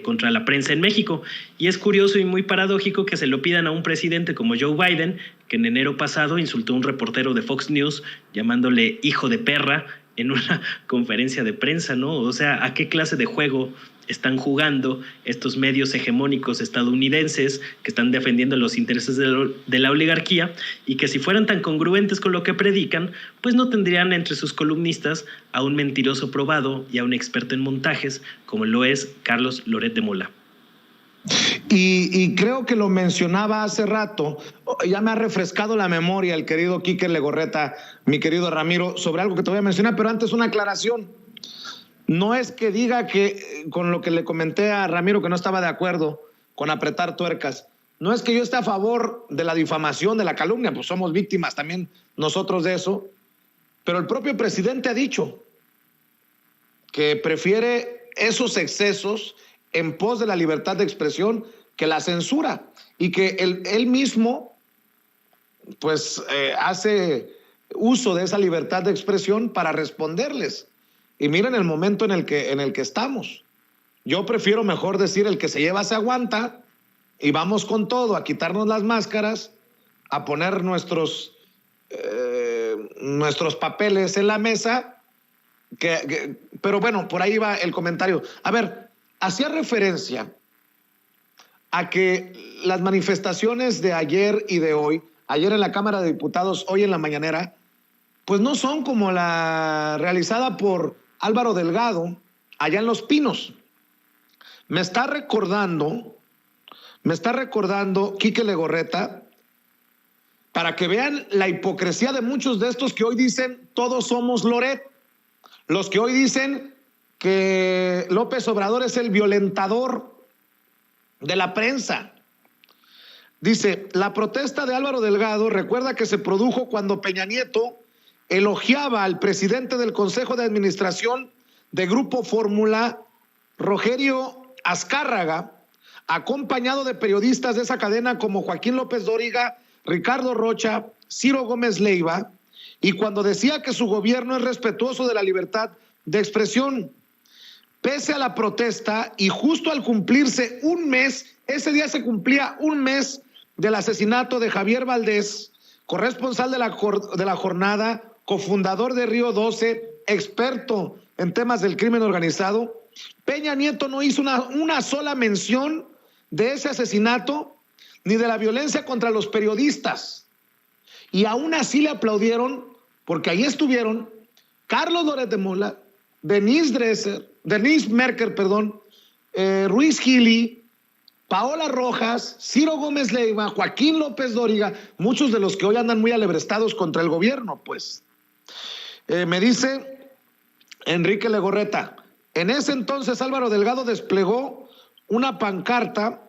[SPEAKER 4] contra la prensa en México. Y es curioso y muy paradójico que se lo pidan a un presidente como Joe Biden, que en enero pasado insultó a un reportero de Fox News llamándole hijo de perra en una conferencia de prensa, ¿no? O sea, ¿a qué clase de juego están jugando estos medios hegemónicos estadounidenses que están defendiendo los intereses de la oligarquía, y que si fueran tan congruentes con lo que predican, pues no tendrían entre sus columnistas a un mentiroso probado y a un experto en montajes como lo es Carlos Loret de Mola?
[SPEAKER 1] Y creo que lo mencionaba hace rato, ya me ha refrescado la memoria el querido Quique Legorreta, mi querido Ramiro, sobre algo que te voy a mencionar, pero antes una aclaración. No es que diga que, con lo que le comenté a Ramiro, que no estaba de acuerdo con apretar tuercas, no es que yo esté a favor de la difamación, de la calumnia, pues somos víctimas también nosotros de eso, pero el propio presidente ha dicho que prefiere esos excesos en pos de la libertad de expresión que la censura, y que él mismo pues hace uso de esa libertad de expresión para responderles. Y miren el momento en el que estamos. Yo prefiero mejor decir el que se lleva se aguanta, y vamos con todo, a quitarnos las máscaras, a poner nuestros papeles en la mesa, pero bueno, por ahí va el comentario. A ver, hacía referencia a que las manifestaciones de ayer y de hoy, ayer en la Cámara de Diputados, hoy en la mañanera, pues no son como la realizada por Álvaro Delgado allá en Los Pinos. Me está recordando Quique Legorreta, para que vean la hipocresía de muchos de estos que hoy dicen todos somos Loret, los que hoy dicen que López Obrador es el violentador de la prensa. Dice, la protesta de Álvaro Delgado recuerda que se produjo cuando Peña Nieto elogiaba al presidente del Consejo de Administración de Grupo Fórmula, Rogelio Azcárraga, acompañado de periodistas de esa cadena como Joaquín López Dóriga, Ricardo Rocha, Ciro Gómez Leiva, y cuando decía que su gobierno es respetuoso de la libertad de expresión. Pese a la protesta y justo al cumplirse un mes, ese día se cumplía un mes del asesinato de Javier Valdés, corresponsal de la jornada, cofundador de Río 12, experto en temas del crimen organizado, Peña Nieto no hizo una sola mención de ese asesinato ni de la violencia contra los periodistas. Y aún así le aplaudieron, porque ahí estuvieron Carlos Loret de Mola, Denise Merker, Ruiz Gili, Paola Rojas, Ciro Gómez Leiva, Joaquín López Dóriga, muchos de los que hoy andan muy alebrestados contra el gobierno, pues. Me dice Enrique Legorreta, en ese entonces Álvaro Delgado desplegó una pancarta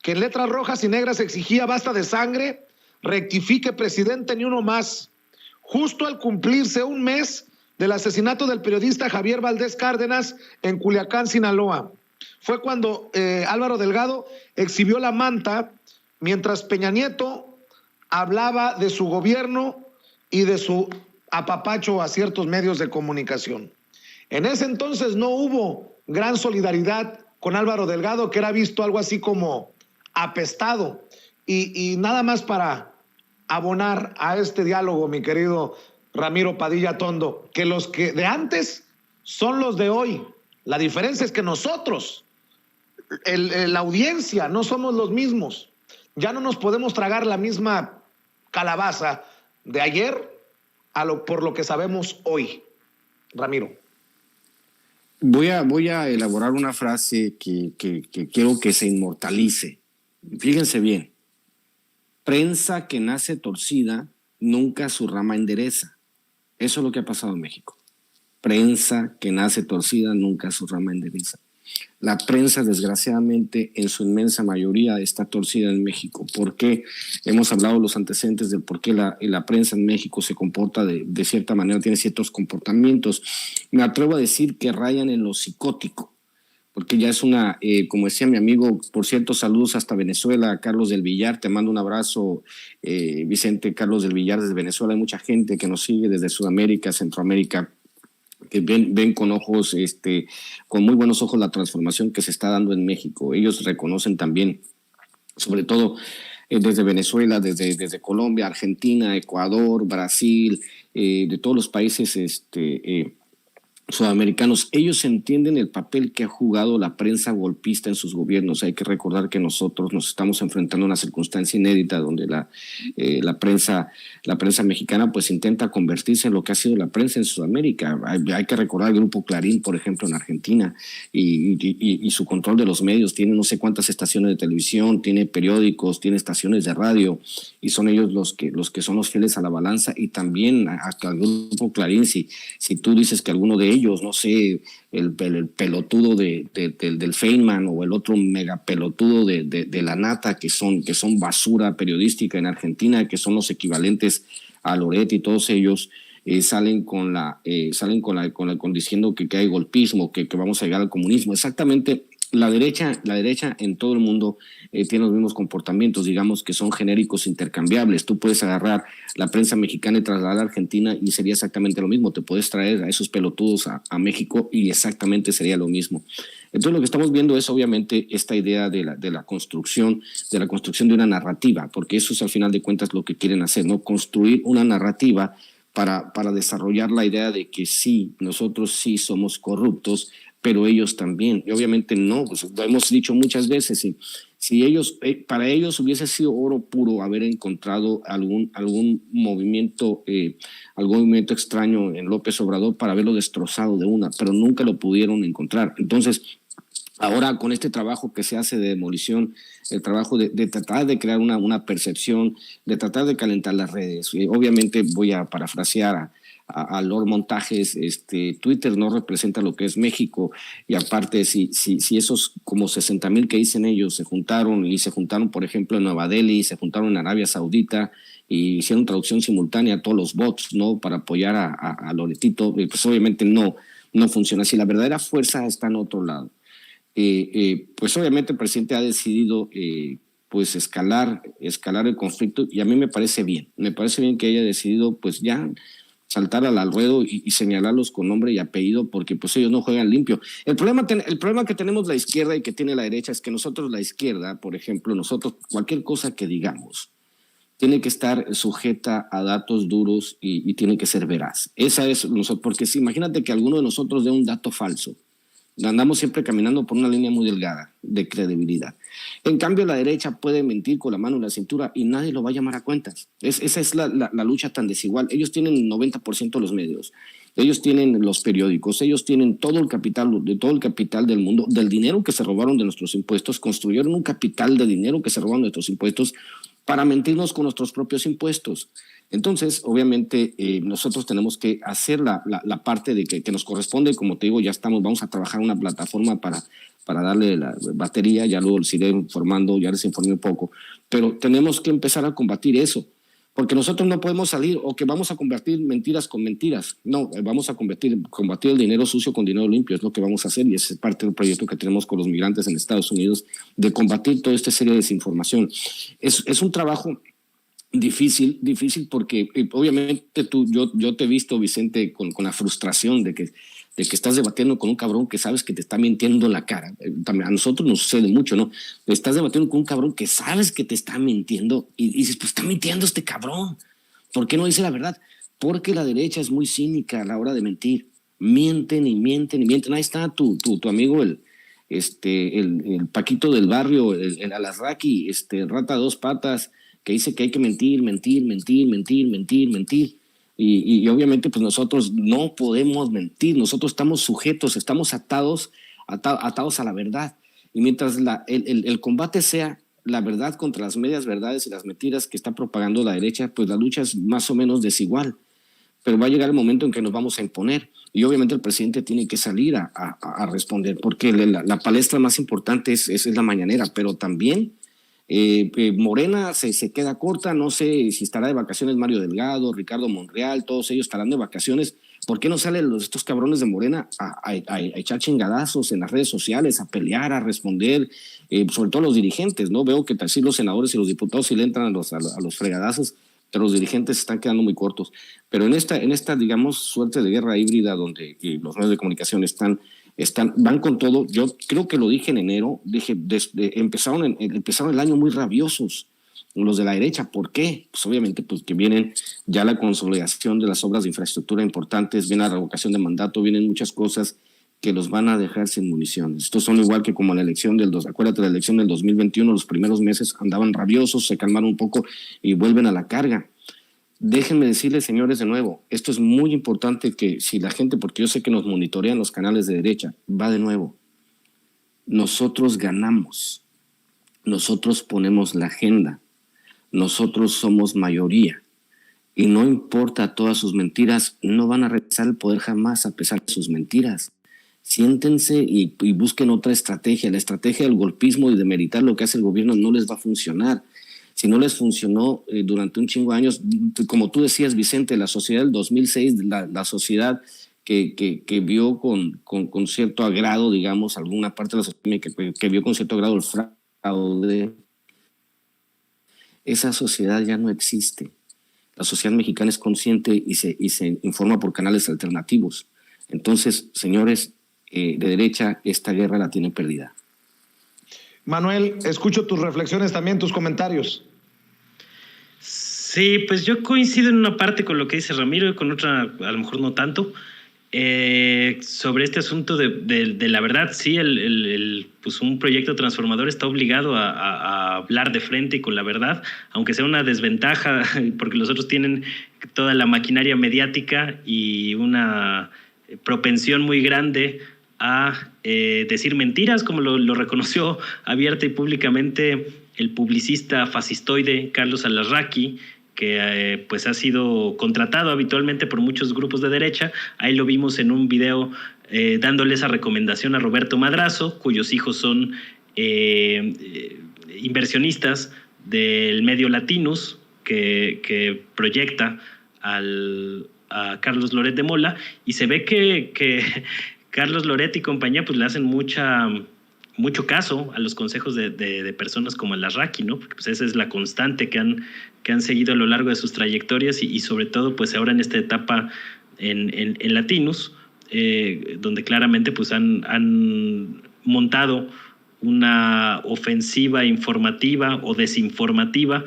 [SPEAKER 1] que en letras rojas y negras exigía basta de sangre, rectifique presidente ni uno más. Justo al cumplirse un mes del asesinato del periodista Javier Valdés Cárdenas en Culiacán, Sinaloa. Fue cuando Álvaro Delgado exhibió la manta mientras Peña Nieto hablaba de su gobierno y de su apapacho a ciertos medios de comunicación. En ese entonces no hubo gran solidaridad con Álvaro Delgado, que era visto algo así como apestado. Y nada más para abonar a este diálogo, mi querido Ramiro Padilla Tondo, que los que de antes son los de hoy. La diferencia es que nosotros, la audiencia, no somos los mismos. Ya no nos podemos tragar la misma calabaza de ayer por lo que sabemos hoy. Ramiro.
[SPEAKER 3] Voy a elaborar una frase que quiero que se inmortalice. Fíjense bien. Prensa que nace torcida, nunca su rama endereza. Eso es lo que ha pasado en México. Prensa que nace torcida, nunca su rama endereza. La prensa, desgraciadamente, en su inmensa mayoría está torcida en México. ¿Por qué? Hemos hablado de los antecedentes de por qué la prensa en México se comporta de cierta manera, tiene ciertos comportamientos. Me atrevo a decir que rayan en lo psicótico, porque ya es una, como decía mi amigo, por cierto, saludos hasta Venezuela, Carlos del Villar, te mando un abrazo, Vicente, Carlos del Villar desde Venezuela. Hay mucha gente que nos sigue desde Sudamérica, Centroamérica, que ven con ojos, con muy buenos ojos la transformación que se está dando en México. Ellos reconocen también, sobre todo desde Venezuela, desde Colombia, Argentina, Ecuador, Brasil, de todos los países sudamericanos, ellos entienden el papel que ha jugado la prensa golpista en sus gobiernos. Hay que recordar que nosotros nos estamos enfrentando a una circunstancia inédita donde la prensa mexicana pues intenta convertirse en lo que ha sido la prensa en Sudamérica. Hay que recordar el Grupo Clarín, por ejemplo, en Argentina, y su control de los medios. Tiene no sé cuántas estaciones de televisión, tiene periódicos, tiene estaciones de radio, y son ellos los que son los fieles a la balanza. Y también hasta el Grupo Clarín, si tú dices que alguno de ellos, no sé, el pelotudo del Feynman o el otro mega pelotudo de la Nata, que son basura periodística en Argentina, que son los equivalentes a Loret, y todos ellos salen diciendo que hay golpismo, que vamos a llegar al comunismo. Exactamente. La derecha en todo el mundo tiene los mismos comportamientos, digamos que son genéricos intercambiables. Tú puedes agarrar la prensa mexicana y trasladarla a Argentina y sería exactamente lo mismo. Te puedes traer a esos pelotudos a México y exactamente sería lo mismo. Entonces lo que estamos viendo es obviamente esta idea de la construcción de una narrativa, porque eso es al final de cuentas lo que quieren hacer, ¿no? Construir una narrativa para desarrollar la idea de que sí, nosotros sí somos corruptos, pero ellos también, y obviamente no, pues lo hemos dicho muchas veces, si ellos, para ellos hubiese sido oro puro haber encontrado algún movimiento extraño en López Obrador para haberlo destrozado de una, pero nunca lo pudieron encontrar. Entonces, ahora con este trabajo que se hace de demolición, el trabajo de tratar de crear una percepción, de tratar de calentar las redes, obviamente voy a parafrasear a Lord Montajes, Twitter no representa lo que es México, y aparte si esos como 60,000 que dicen ellos se juntaron, por ejemplo en Nueva Delhi, se juntaron en Arabia Saudita y hicieron traducción simultánea a todos los bots, ¿no? Para apoyar a Loretito, pues obviamente no funciona así. La verdadera fuerza está en otro lado. Pues obviamente el presidente ha decidido pues escalar el conflicto, y a mí me parece bien que haya decidido pues ya saltar al ruedo y señalarlos con nombre y apellido, porque pues ellos no juegan limpio. El problema que tenemos la izquierda y que tiene la derecha es que nosotros, la izquierda, por ejemplo, cualquier cosa que digamos tiene que estar sujeta a datos duros y tiene que ser veraz. Esa es porque si imagínate que alguno de nosotros dé un dato falso, andamos siempre caminando por una línea muy delgada de credibilidad. En cambio, la derecha puede mentir con la mano en la cintura y nadie lo va a llamar a cuentas. Esa es la lucha tan desigual. Ellos tienen el 90% de los medios, ellos tienen los periódicos, ellos tienen todo el capital del mundo, del dinero que se robaron de nuestros impuestos, construyeron un capital de dinero que se robaron de nuestros impuestos para mentirnos con nuestros propios impuestos. Entonces, obviamente, nosotros tenemos que hacer la parte de que nos corresponde. Como te digo, vamos a trabajar una plataforma para darle la batería, ya luego les iré informando, ya les informé un poco, pero tenemos que empezar a combatir eso, porque nosotros no podemos salir o que vamos a combatir mentiras con mentiras. No, vamos a combatir el dinero sucio con dinero limpio, es lo que vamos a hacer, y ese es parte del proyecto que tenemos con los migrantes en Estados Unidos, de combatir toda esta serie de desinformación. Es un trabajo difícil porque obviamente yo te he visto, Vicente, con la frustración de que de que estás debatiendo con un cabrón que sabes que te está mintiendo en la cara. También a nosotros nos sucede mucho, ¿no? Estás debatiendo con un cabrón que sabes que te está mintiendo y dices, pues está mintiendo este cabrón. ¿Por qué no dice la verdad? Porque la derecha es muy cínica a la hora de mentir. Mienten y mienten y mienten. Ahí está tu amigo, el Paquito del barrio, el Alarraqui, rata dos patas, que dice que hay que mentir. Y obviamente pues nosotros no podemos mentir, nosotros estamos sujetos, estamos atados a la verdad. Y mientras el combate sea la verdad contra las medias verdades y las mentiras que está propagando la derecha, pues la lucha es más o menos desigual. Pero va a llegar el momento en que nos vamos a imponer. Y obviamente el presidente tiene que salir a responder, porque la palestra más importante es la mañanera, pero también Morena se queda corta. No sé si estará de vacaciones Mario Delgado, Ricardo Monreal, todos ellos estarán de vacaciones. ¿Por qué no salen estos cabrones de Morena a echar chingadazos en las redes sociales, a pelear, a responder, sobre todo los dirigentes, ¿no? Veo que sí los senadores y los diputados sí le entran a los fregadazos, pero los dirigentes se están quedando muy cortos. Pero en esta digamos, suerte de guerra híbrida donde los medios de comunicación van con todo. Yo creo que lo dije en enero, empezaron el año muy rabiosos los de la derecha. ¿Por qué? Pues obviamente pues que vienen ya la consolidación de las obras de infraestructura importantes, viene la revocación de mandato, vienen muchas cosas que los van a dejar sin municiones. Estos son igual que como la elección acuérdate, la elección del 2021, los primeros meses andaban rabiosos, se calmaron un poco y vuelven a la carga. Déjenme decirles, señores, de nuevo, esto es muy importante que si la gente, porque yo sé que nos monitorean los canales de derecha, va de nuevo. Nosotros ganamos, nosotros ponemos la agenda, nosotros somos mayoría y no importa todas sus mentiras, no van a regresar al poder jamás a pesar de sus mentiras. Siéntense y busquen otra estrategia. La estrategia del golpismo y de meritar lo que hace el gobierno no les va a funcionar. Si no les funcionó durante un chingo de años, como tú decías, Vicente, la sociedad del 2006, la sociedad que vio con cierto agrado, digamos, alguna parte de la sociedad que vio con cierto agrado el fraude, esa sociedad ya no existe. La sociedad mexicana es consciente y se informa por canales alternativos. Entonces, señores de derecha, esta guerra la tienen perdida.
[SPEAKER 1] Manuel, escucho tus reflexiones también, tus comentarios.
[SPEAKER 4] Sí, pues yo coincido en una parte con lo que dice Ramiro y con otra a lo mejor no tanto. Sobre este asunto de la verdad, sí, pues un proyecto transformador está obligado a hablar de frente y con la verdad, aunque sea una desventaja, porque los otros tienen toda la maquinaria mediática y una propensión muy grande a decir mentiras, como lo reconoció abierta y públicamente el publicista fascistoide Carlos Alarraqui, que pues ha sido contratado habitualmente por muchos grupos de derecha. Ahí lo vimos en un video dándole esa recomendación a Roberto Madrazo, cuyos hijos son inversionistas del medio Latinus, que proyecta a Carlos Loret de Mola, y se ve que Carlos Loret y compañía pues le hacen mucho caso a los consejos de personas como Alarraqui, ¿no? Porque pues esa es la constante que han seguido a lo largo de sus trayectorias y sobre todo pues ahora en esta etapa en Latinus, donde claramente pues han montado una ofensiva informativa o desinformativa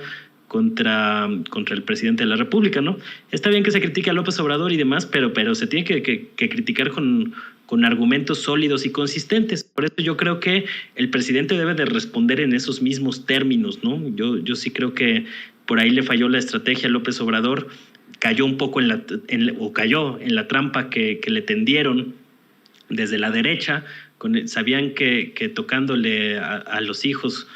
[SPEAKER 4] contra el presidente de la República, ¿no? Está bien que se critique a López Obrador y demás, pero se tiene que criticar con argumentos sólidos y consistentes. Por eso yo creo que el presidente debe de responder en esos mismos términos, ¿no? Yo sí creo que por ahí le falló la estrategia a López Obrador, cayó un poco cayó en la trampa que le tendieron desde la derecha. Sabían que tocándole a los hijos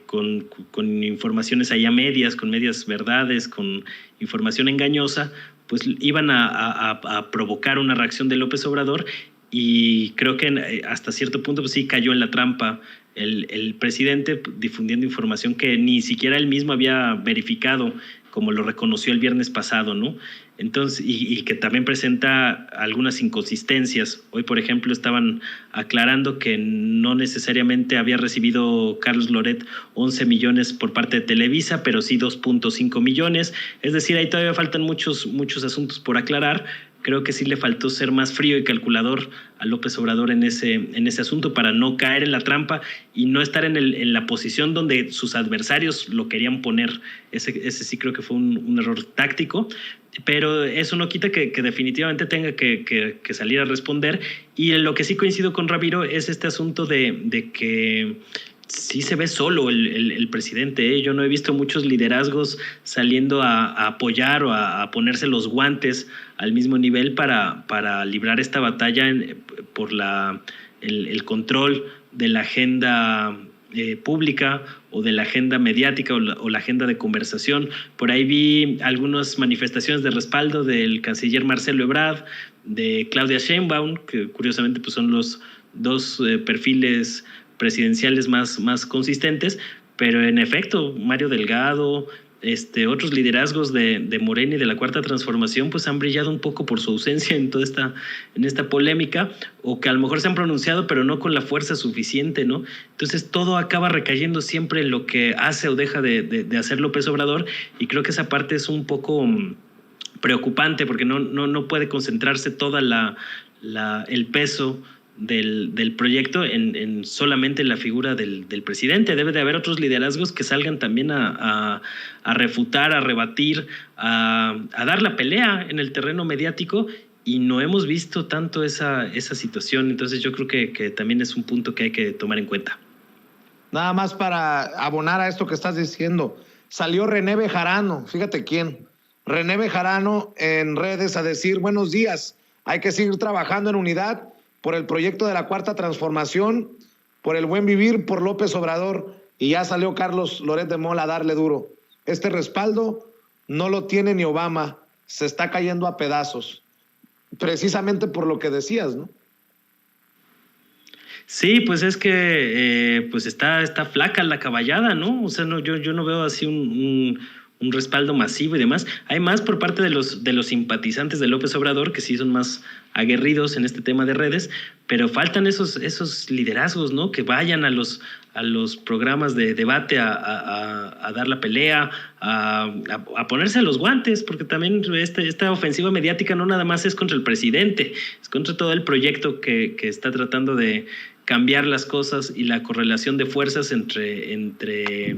[SPEAKER 4] con informaciones allá medias, con medias verdades, con información engañosa, pues iban a provocar una reacción de López Obrador, y creo que hasta cierto punto pues sí cayó en la trampa el presidente, difundiendo información que ni siquiera él mismo había verificado, como lo reconoció el viernes pasado, ¿no? Entonces, y que también presenta algunas inconsistencias. Hoy, por ejemplo, estaban aclarando que no necesariamente había recibido Carlos Loret 11 millones por parte de Televisa, pero sí 2.5 millones. Es decir, ahí todavía faltan muchos asuntos por aclarar. creo que sí le faltó ser más frío y calculador a López Obrador en ese asunto para no caer en la trampa y no estar en la posición donde sus adversarios lo querían poner. Ese sí creo que fue un error táctico, pero eso no quita que definitivamente tenga que salir a responder. Y en lo que sí coincido con Ramiro es este asunto de que sí se ve solo el presidente, ¿eh? Yo no he visto muchos liderazgos saliendo a apoyar o a ponerse los guantes al mismo nivel para librar esta batalla por el control de la agenda pública o de la agenda mediática o la agenda de conversación. Por ahí vi algunas manifestaciones de respaldo del canciller Marcelo Ebrard, de Claudia Sheinbaum, que curiosamente pues son los dos perfiles presidenciales más consistentes, pero en efecto, Mario Delgado, otros liderazgos de Morena y de la Cuarta Transformación pues han brillado un poco por su ausencia en esta polémica, o que a lo mejor se han pronunciado pero no con la fuerza suficiente, ¿no? Entonces todo acaba recayendo siempre en lo que hace o deja de hacer López Obrador, y creo que esa parte es un poco preocupante porque no puede concentrarse toda el peso del proyecto en solamente la figura del presidente. Debe de haber otros liderazgos que salgan también a refutar, a rebatir, a dar la pelea en el terreno mediático, y no hemos visto tanto esa situación. Entonces yo creo que también es un punto que hay que tomar en cuenta.
[SPEAKER 1] Nada más para abonar a esto que estás diciendo, salió René Bejarano, fíjate quién, René Bejarano en redes a decir: buenos días, hay que seguir trabajando en unidad por el proyecto de la Cuarta Transformación, por el buen vivir, por López Obrador. Y ya salió Carlos Loret de Mola a darle duro. Este respaldo no lo tiene ni Obama, se está cayendo a pedazos, precisamente por lo que decías, ¿no?
[SPEAKER 4] Sí, pues es que pues está flaca la caballada, ¿no? O sea, yo no veo así un respaldo masivo y demás. Hay más por parte de los simpatizantes de López Obrador, que sí son más aguerridos en este tema de redes, pero faltan esos liderazgos, ¿no? Que vayan a los programas de debate a dar la pelea, a ponerse los guantes, porque también esta ofensiva mediática no nada más es contra el presidente, es contra todo el proyecto que está tratando de cambiar las cosas y la correlación de fuerzas entre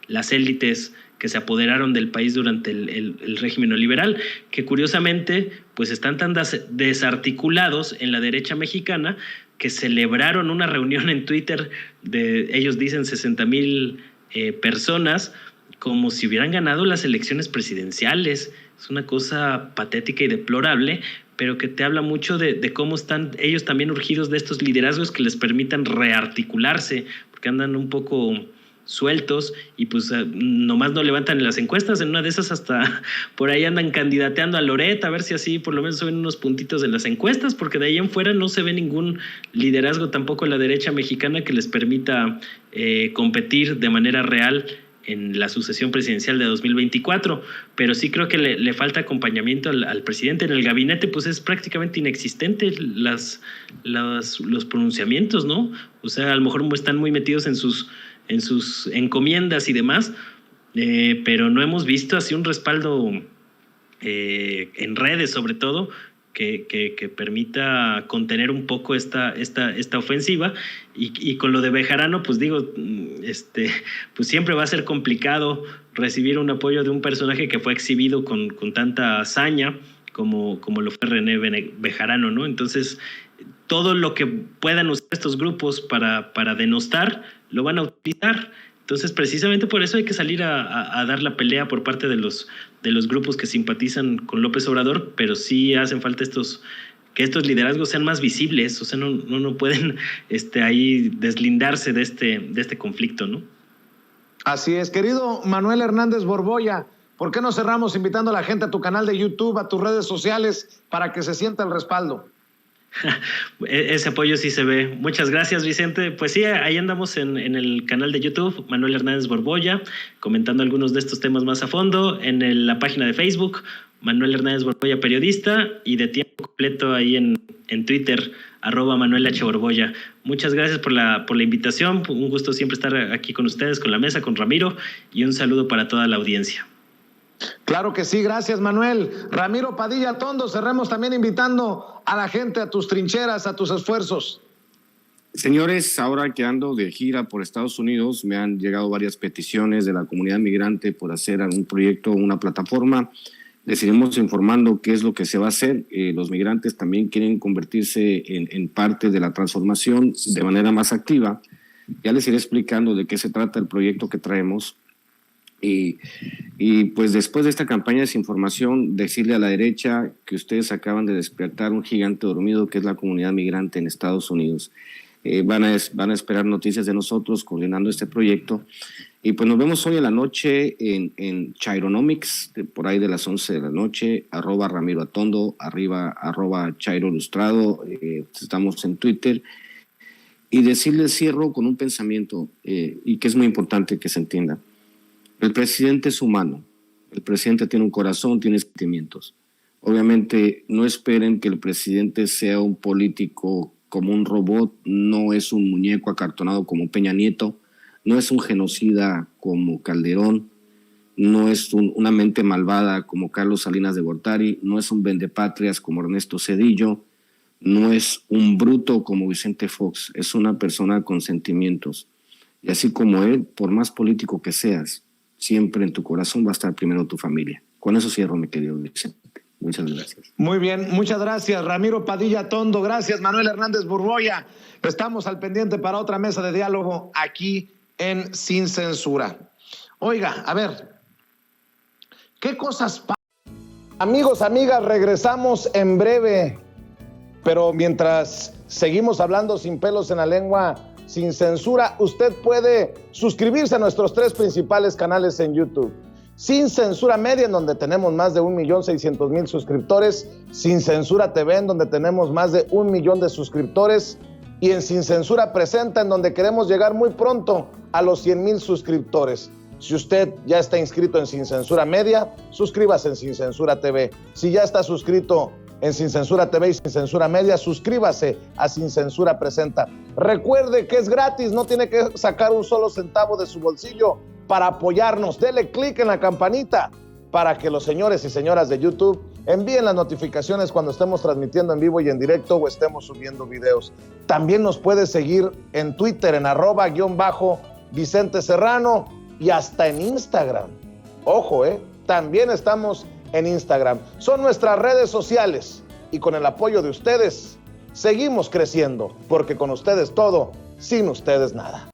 [SPEAKER 4] las élites que se apoderaron del país durante el régimen neoliberal, que curiosamente pues están tan desarticulados en la derecha mexicana que celebraron una reunión en Twitter de, ellos dicen, 60,000 personas, como si hubieran ganado las elecciones presidenciales. Es una cosa patética y deplorable, pero que te habla mucho de cómo están ellos también urgidos de estos liderazgos que les permitan rearticularse, porque andan un poco sueltos y pues nomás no levantan en las encuestas. En una de esas hasta por ahí andan candidateando a Loret, a ver si así por lo menos suben unos puntitos en las encuestas, porque de ahí en fuera no se ve ningún liderazgo tampoco en la derecha mexicana que les permita competir de manera real en la sucesión presidencial de 2024, pero sí creo que le falta acompañamiento al presidente. En el gabinete pues es prácticamente inexistente los pronunciamientos, ¿no? O sea, a lo mejor están muy metidos en sus encomiendas y demás, pero no hemos visto así un respaldo en redes, sobre todo, que permita contener un poco esta ofensiva. Y con lo de Bejarano, pues digo, pues siempre va a ser complicado recibir un apoyo de un personaje que fue exhibido con tanta hazaña como lo fue René Bejarano, ¿no? Entonces, todo lo que puedan usar estos grupos para denostar, lo van a utilizar. Entonces, precisamente por eso hay que salir a dar la pelea por parte de los grupos que simpatizan con López Obrador, pero sí hacen falta que estos liderazgos sean más visibles. O sea, no pueden ahí deslindarse de este conflicto, ¿no?
[SPEAKER 1] Así es, querido Manuel Hernández Borboya, ¿por qué no cerramos invitando a la gente a tu canal de YouTube, a tus redes sociales, para que se sienta el respaldo?
[SPEAKER 4] Ese apoyo sí se ve. Muchas gracias, Vicente. Pues sí, ahí andamos en el canal de YouTube, Manuel Hernández Borboya, comentando algunos de estos temas más a fondo, en la página de Facebook, Manuel Hernández Borboya Periodista, y de tiempo completo ahí en Twitter, @Manuel H. Borboya. Muchas gracias por la invitación. Un gusto siempre estar aquí con ustedes, con la mesa, con Ramiro, y un saludo para toda la audiencia.
[SPEAKER 1] Claro que sí, gracias Manuel. Ramiro Padilla Tondo, cerremos también invitando a la gente a tus trincheras, a tus esfuerzos.
[SPEAKER 3] Señores, ahora que ando de gira por Estados Unidos, me han llegado varias peticiones de la comunidad migrante por hacer algún proyecto, una plataforma. Les iremos informando qué es lo que se va a hacer. Los migrantes también quieren convertirse en parte de la transformación de manera más activa. Ya les iré explicando de qué se trata el proyecto que traemos. Y pues después de esta campaña de desinformación, decirle a la derecha que ustedes acaban de despertar un gigante dormido que es la comunidad migrante en Estados Unidos. Van a esperar noticias de nosotros coordinando este proyecto. Y pues nos vemos hoy en la noche en Chaironomics, por ahí de las 11 de la noche, @Ramiro Atondo, @Chairo Ilustrado, estamos en Twitter. Y decirles, cierro con un pensamiento, y que es muy importante que se entienda. El presidente es humano, el presidente tiene un corazón, tiene sentimientos. Obviamente no esperen que el presidente sea un político como un robot, no es un muñeco acartonado como Peña Nieto, no es un genocida como Calderón, no es una mente malvada como Carlos Salinas de Gortari, no es un vendepatrias como Ernesto Zedillo, no es un bruto como Vicente Fox, es una persona con sentimientos. Y así como él, por más político que seas, siempre en tu corazón va a estar primero tu familia. Con eso cierro, mi querido Vicente. Muchas gracias.
[SPEAKER 1] Muy bien, muchas gracias Ramiro Padilla Tondo, gracias Manuel Hernández Burgoya. Estamos al pendiente para otra mesa de diálogo aquí en Sin Censura. Oiga, a ver, ¿qué cosas pasan? Amigos, amigas, regresamos en breve, pero mientras seguimos hablando sin pelos en la lengua, sin censura, usted puede suscribirse a nuestros 3 principales canales en YouTube. Sin Censura Media, en donde tenemos más de 1,600,000 suscriptores, Sin Censura TV, en donde tenemos más de 1 millón de suscriptores, y en Sin Censura Presenta, en donde queremos llegar muy pronto a los 100,000 suscriptores. Si usted ya está inscrito en Sin Censura Media, suscríbase en Sin Censura TV. Si ya está suscrito en Sin Censura TV y Sin Censura Media, suscríbase a Sin Censura Presenta. Recuerde que es gratis, no tiene que sacar un solo centavo de su bolsillo para apoyarnos. Dele clic en la campanita para que los señores y señoras de YouTube envíen las notificaciones cuando estemos transmitiendo en vivo y en directo o estemos subiendo videos. También nos puede seguir en Twitter en @Vicente Serrano y hasta en Instagram. Ojo, también estamos en Instagram. Son nuestras redes sociales y con el apoyo de ustedes seguimos creciendo, porque con ustedes todo, sin ustedes nada.